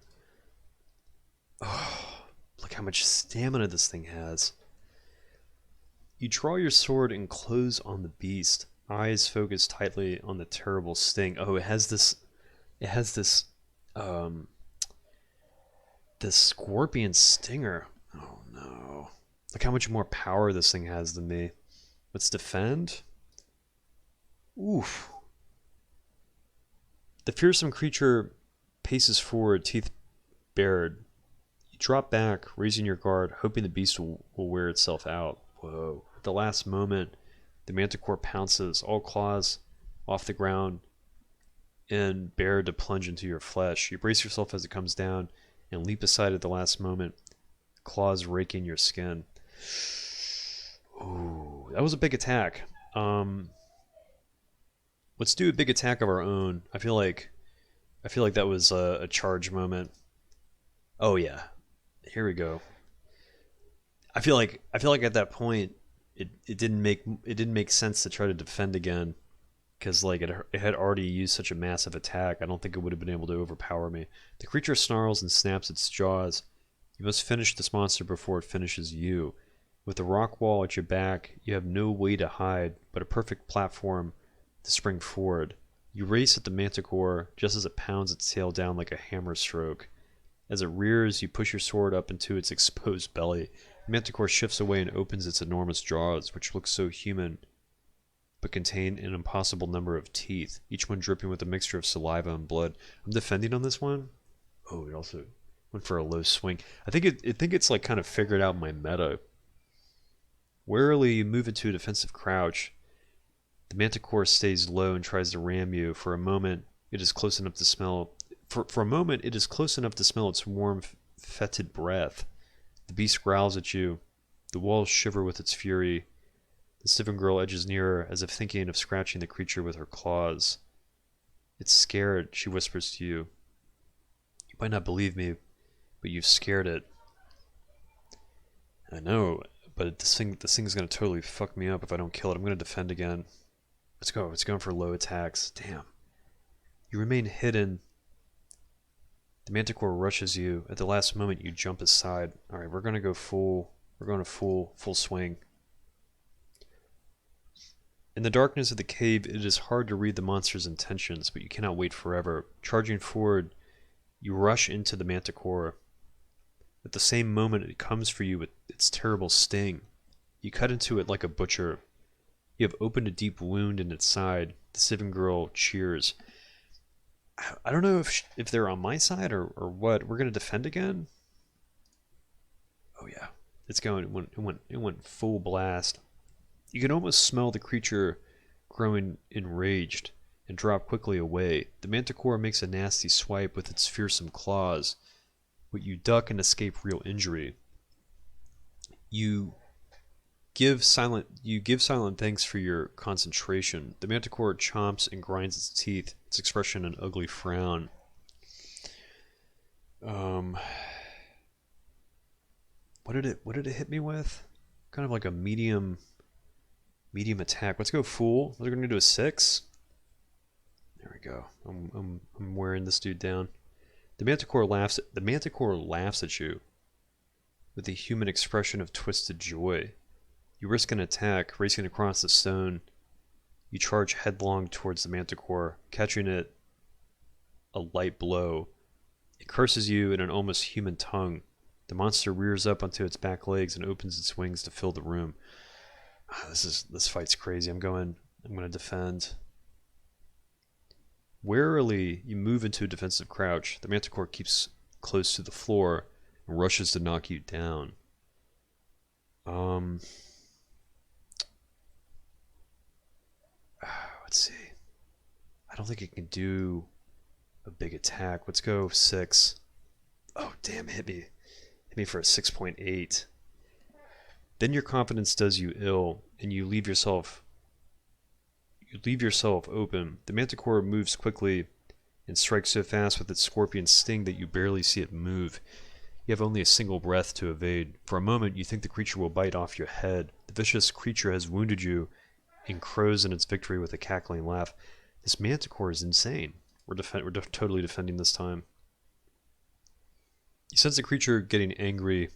[SPEAKER 1] Oh, look how much stamina this thing has. You draw your sword and close on the beast, eyes focused tightly on the terrible sting. Oh, it has this this scorpion stinger. Oh no. Look how much more power this thing has than me. Let's defend. Oof. The fearsome creature paces forward, teeth bared. You drop back, raising your guard, hoping the beast will wear itself out. Whoa. At the last moment, the manticore pounces, all claws off the ground and bared to plunge into your flesh. You brace yourself as it comes down and leap aside at the last moment, claws raking your skin. Ooh, that was a big attack. Let's do a big attack of our own. I feel like that was a charge moment. Oh yeah, here we go. I feel like at that point it didn't make sense to try to defend again, because like it had already used such a massive attack. I don't think it would have been able to overpower me. The creature snarls and snaps its jaws. You must finish this monster before it finishes you. With the rock wall at your back, you have no way to hide but a perfect platform to spring forward. You race at the manticore just as it pounds its tail down like a hammer stroke. As it rears, you push your sword up into its exposed belly. The manticore shifts away and opens its enormous jaws, which look so human, but contain an impossible number of teeth, each one dripping with a mixture of saliva and blood. I'm defending on this one. Oh, it also went for a low swing. I think it's like kind of figured out my meta. Warily, you move into a defensive crouch. The manticore stays low and tries to ram you. For a moment, it is close enough to smell. For a moment, it is close enough to smell its warm, fetid breath. The beast growls at you. The walls shiver with its fury. The Sivin girl edges nearer, as if thinking of scratching the creature with her claws. It's scared, she whispers to you. You might not believe me, but you've scared it. I know, but this thing's gonna totally fuck me up if I don't kill it. I'm gonna defend again. Let's go. It's going for low attacks. Damn. You remain hidden. The manticore rushes you. At the last moment, you jump aside. All right, we're going to go full. We're going to full swing. In the darkness of the cave, it is hard to read the monster's intentions, but you cannot wait forever. Charging forward, you rush into the manticore. At the same moment, it comes for you with its terrible sting. You cut into it like a butcher. You have opened a deep wound in its side. The Sivin girl cheers. I don't know if they're on my side or what. We're gonna defend again. Oh yeah, it's going. It went full blast. You can almost smell the creature growing enraged and drop quickly away. The manticore makes a nasty swipe with its fearsome claws, but you duck and escape real injury. You give silent thanks for your concentration. The manticore chomps and grinds its teeth, its expression an ugly frown. Um, what did it hit me with? Kind of like a medium attack. Let's go full. We're gonna do a 6. There we go. I'm wearing this dude down. The manticore laughs at you with a human expression of twisted joy. You risk an attack, racing across the stone. You charge headlong towards the manticore, catching it a light blow. It curses you in an almost human tongue. The monster rears up onto its back legs and opens its wings to fill the room. This fight's crazy. I'm gonna defend. Warily, you move into a defensive crouch. The manticore keeps close to the floor and rushes to knock you down. Let's see. I don't think it can do a big attack. Let's go 6. Oh, damn, hit me. Hit me for a 6.8. Then your confidence does you ill, and you leave yourself open. The manticore moves quickly and strikes so fast with its scorpion sting that you barely see it move. You have only a single breath to evade. For a moment, you think the creature will bite off your head. The vicious creature has wounded you and crows in its victory with a cackling laugh. This manticore is insane. We're totally defending this time. You sense the creature getting angry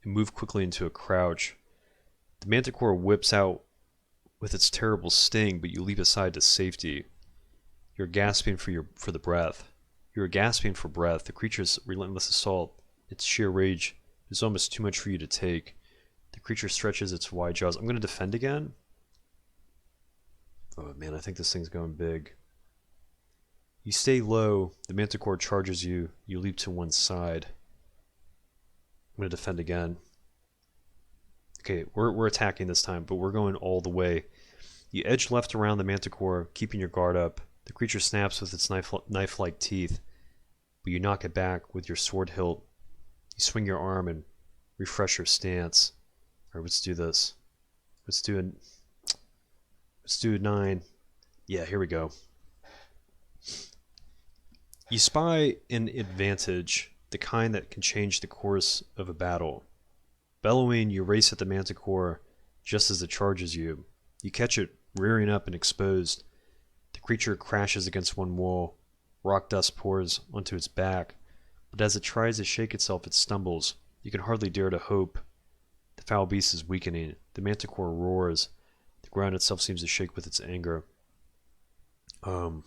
[SPEAKER 1] and move quickly into a crouch. The manticore whips out with its terrible sting, but you leap aside to safety. You're gasping for the breath. You are gasping for breath. The creature's relentless assault, its sheer rage, is almost too much for you to take. The creature stretches its wide jaws. I'm going to defend again. Oh man, I think this thing's going big. You stay low. The manticore charges you. You leap to one side. I'm going to defend again. Okay, we're attacking this time, but we're going all the way. You edge left around the manticore, keeping your guard up. The creature snaps with its knife-like teeth, but you knock it back with your sword hilt. You swing your arm and refresh your stance. All right, let's do this. Let's do a 9. Yeah, here we go. You spy an advantage, the kind that can change the course of a battle. Bellowing, you race at the manticore just as it charges you. You catch it rearing up and exposed. The creature crashes against one wall. Rock dust pours onto its back, but as it tries to shake itself, it stumbles. You can hardly dare to hope. The foul beast is weakening. The manticore roars. The ground itself seems to shake with its anger. That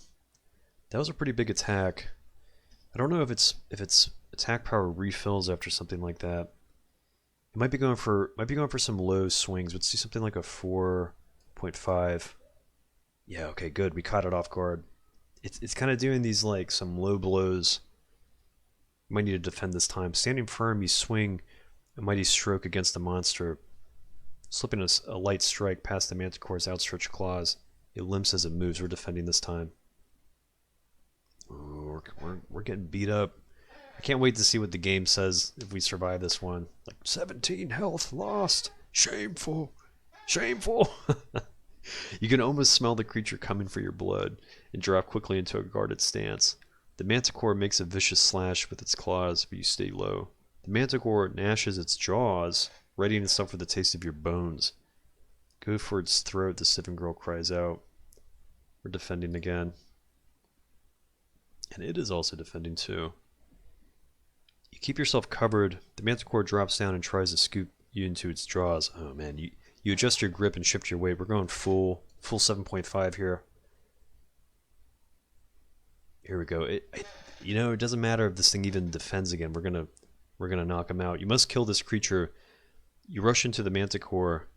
[SPEAKER 1] was a pretty big attack. I don't know if its attack power refills after something like that. It might be going for some low swings. Let's do something like a 4.5. Yeah, okay, good. We caught it off guard. It's kind of doing these like some low blows. You might need to defend this time. Standing firm, you swing a mighty stroke against the monster, slipping a light strike past the manticore's outstretched claws. It limps as it moves. We're defending this time. Ooh, we're getting beat up. I can't wait to see what the game says if we survive this one. Like 17 health lost. Shameful. Shameful. You can almost smell the creature coming for your blood and drop quickly into a guarded stance. The manticore makes a vicious slash with its claws, but you stay low. The manticore gnashes its jaws, readying itself for the taste of your bones. Go for its throat, the Sivin girl cries out. We're defending again. And it is also defending too. You keep yourself covered. The manticore drops down and tries to scoop you into its jaws. Oh man, you adjust your grip and shift your weight. We're going full 7.5 here. Here we go. It doesn't matter if this thing even defends again. We're gonna knock him out. You must kill this creature. You rush into the manticore,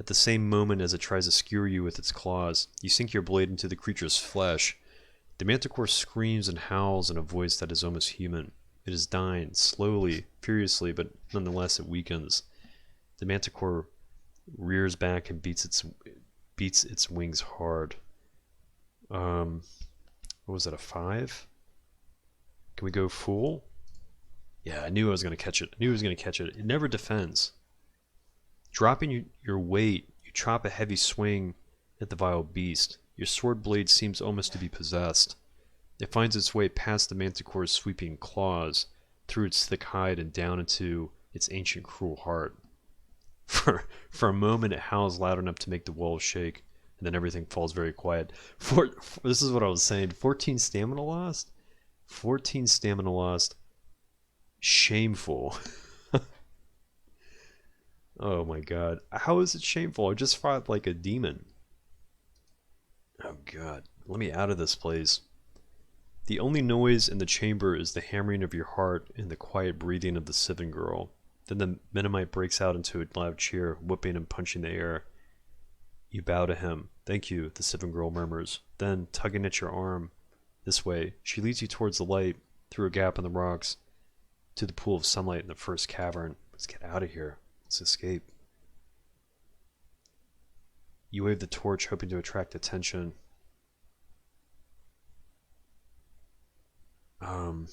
[SPEAKER 1] At the same moment as it tries to skewer you with its claws, you sink your blade into the creature's flesh. The manticore screams and howls in a voice that is almost human. It is dying, slowly, furiously, but nonetheless it weakens. The manticore rears back and beats its wings hard. What was that, a 5? Can we go full? Yeah, I knew I was going to catch it. I knew I was going to catch it. It never defends. Dropping your weight, you chop a heavy swing at the vile beast. Your sword blade seems almost to be possessed. It finds its way past the manticore's sweeping claws, through its thick hide and down into its ancient cruel heart. For a moment it howls loud enough to make the walls shake, and then everything falls very quiet. This is what I was saying. 14 stamina lost? 14 stamina lost. Shameful. Oh my god. How is it shameful? I just fought like a demon. Oh god. Let me out of this place. The only noise in the chamber is the hammering of your heart and the quiet breathing of the Sivin girl. Then the Mennonite breaks out into a loud cheer, whooping and punching the air. You bow to him. Thank you, the Sivin girl murmurs. Then, tugging at your arm, this way, she leads you towards the light, through a gap in the rocks, to the pool of sunlight in the first cavern. Let's get out of here. Let's escape. You wave the torch, hoping to attract attention. I'm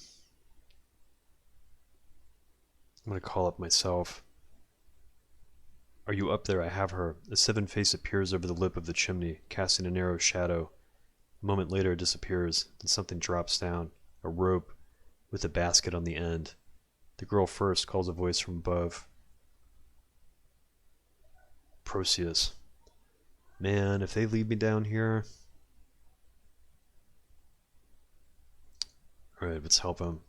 [SPEAKER 1] going to call up myself. Are you up there? I have her. A Sivin face appears over the lip of the chimney, casting a narrow shadow. A moment later it disappears, then something drops down. A rope with a basket on the end. The girl first, calls a voice from above. Proceus. Man, if they leave me down here... Alright, let's help him.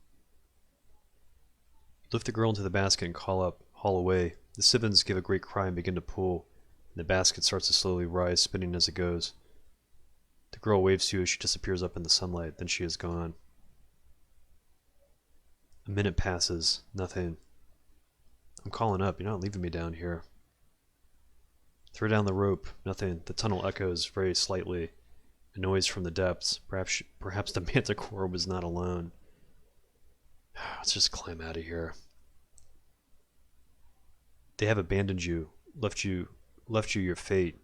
[SPEAKER 1] Lift the girl into the basket and haul away. The Sivins give a great cry and begin to pull. And the basket starts to slowly rise, spinning as it goes. The girl waves to you as she disappears up in the sunlight, then she is gone. A minute passes, nothing. I'm calling up, you're not leaving me down here. Throw down the rope, nothing. The tunnel echoes very slightly. A noise from the depths. Perhaps the manticore was not alone. Let's just climb out of here. They have abandoned you, left you your fate.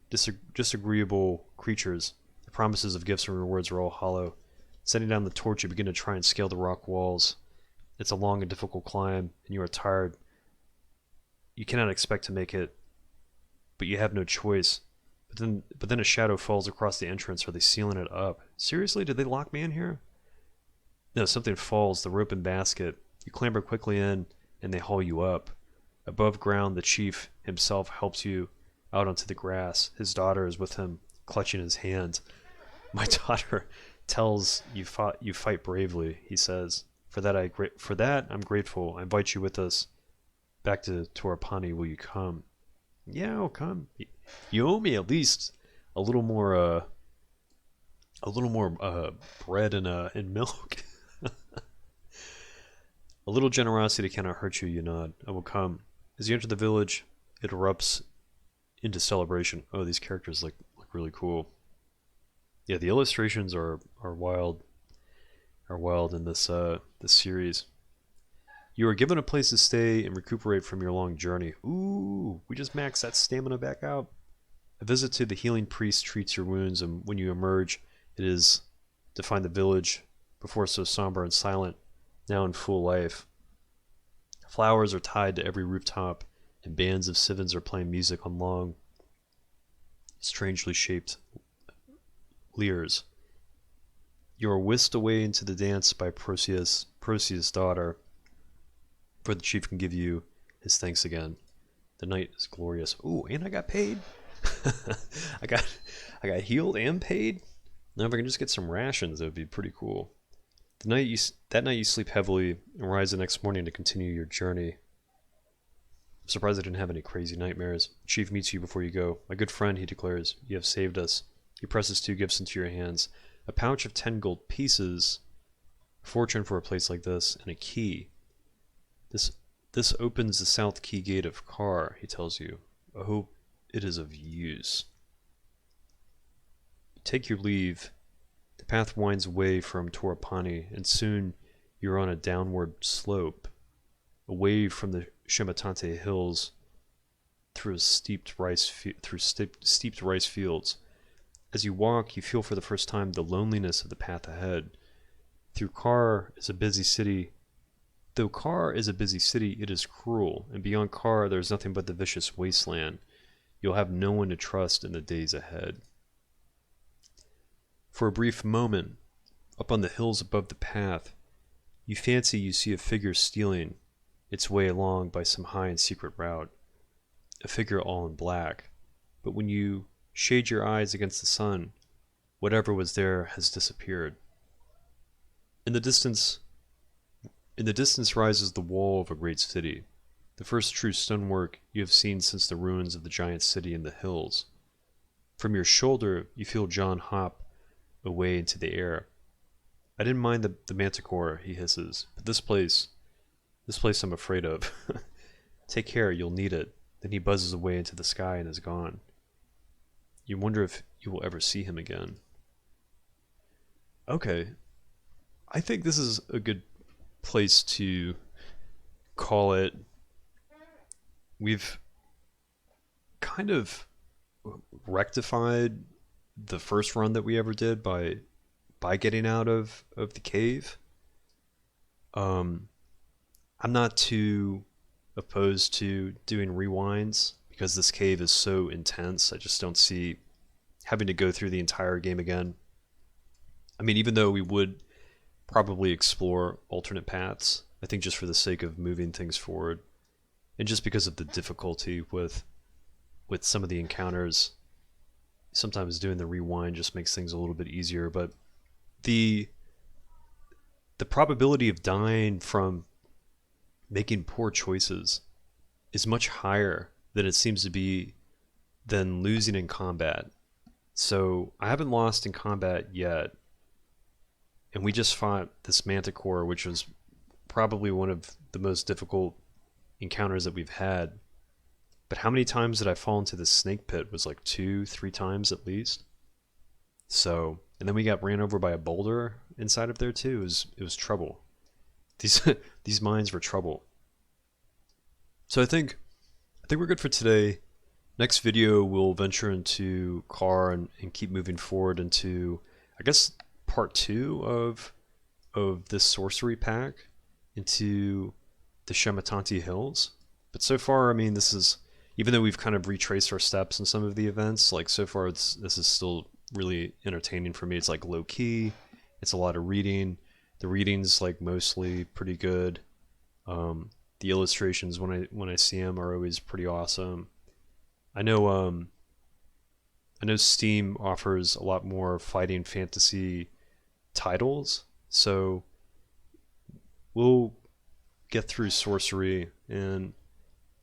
[SPEAKER 1] Disagreeable creatures. The promises of gifts and rewards are all hollow. Setting down the torch, you begin to try and scale the rock walls. It's a long and difficult climb, and you are tired. You cannot expect to make it, but you have no choice. But then a shadow falls across the entrance. Are they sealing it up? Seriously? Did they lock me in here? No, something falls, the rope and basket. You clamber quickly in, and they haul you up. Above ground, the chief himself helps you out onto the grass. His daughter is with him, clutching his hand. My daughter tells you fight bravely, he says. For that I'm grateful. I invite you with us back to Torpani. Will you come? Yeah, I'll come. You owe me at least a little more bread and milk. A little generosity cannot hurt you, you nod. I will come. As you enter the village, it erupts into celebration. Oh, these characters look really cool. Yeah, the illustrations are wild in this series. You are given a place to stay and recuperate from your long journey. Ooh, we just maxed that stamina back out. A visit to the healing priest treats your wounds, and when you emerge, it is to find the village, before so somber and silent, now in full life. Flowers are tied to every rooftop, and bands of Sivins are playing music on long, strangely shaped lyres. You are whisked away into the dance by Proceus' daughter, for the chief can give you his thanks again. The night is glorious. Ooh, and I got paid. I got healed and paid. Now if I can just get some rations, that would be pretty cool. That night you sleep heavily and rise the next morning to continue your journey. I'm surprised I didn't have any crazy nightmares. The chief meets you before you go. My good friend, he declares, you have saved us. He presses 2 gifts into your hands. A pouch of 10 gold pieces, fortune for a place like this, and a key. This opens the south key gate of Kar, he tells you. I hope it is of use. Take your leave. The path winds away from Torpani, and soon you're on a downward slope, away from the Shematante hills, through steeped rice fields. As you walk, you feel for the first time the loneliness of the path ahead. Though Car is a busy city, it is cruel, and beyond Car there is nothing but the vicious wasteland. You'll have no one to trust in the days ahead. For a brief moment, up on the hills above the path, you fancy you see a figure stealing its way along by some high and secret route. A figure all in black. But when you shade your eyes against the sun, whatever was there has disappeared. In the distance rises the wall of a great city, the first true stonework you have seen since the ruins of the giant city in the hills. From your shoulder, you feel John hop away into the air. I didn't mind the manticore, he hisses, but this place I'm afraid of. Take care, you'll need it. Then he buzzes away into the sky and is gone. You wonder if you will ever see him again. Okay, I think this is a good place to call it. We've kind of rectified the first run that we ever did by getting out of the cave. I'm not too opposed to doing rewinds because this cave is so intense. I just don't see having to go through the entire game again. I mean, even though we would probably explore alternate paths, I think just for the sake of moving things forward and just because of the difficulty with some of the encounters, sometimes doing the rewind just makes things a little bit easier. But the probability of dying from making poor choices is much higher than it seems to be than losing in combat. So I haven't lost in combat yet, and we just fought this manticore, which was probably one of the most difficult encounters that we've had. But how many times did I fall into the snake pit? It was like 2-3 times at least. So, and then we got ran over by a boulder inside of there too. It was trouble. These mines were trouble. So I think we're good for today. Next video we'll venture into Car and keep moving forward into, I guess, part 2 of this sorcery pack into the Shematanti Hills. But so far, I mean, this is, even though we've kind of retraced our steps in some of the events, like so far this is still really entertaining for me. It's like low key, it's a lot of reading. The reading's like mostly pretty good. The illustrations when I see them are always pretty awesome. I know Steam offers a lot more fighting fantasy titles, so we'll get through Sorcery, and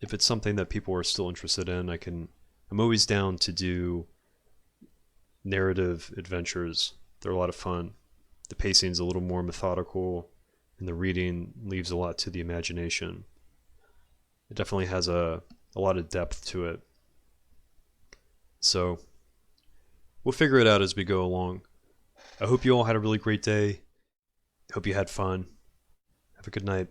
[SPEAKER 1] if it's something that people are still interested in, I'm always down to do narrative adventures. They're a lot of fun. The pacing's a little more methodical, and the reading leaves a lot to the imagination. It definitely has a lot of depth to it. So we'll figure it out as we go along. I hope you all had a really great day. I hope you had fun. Have a good night.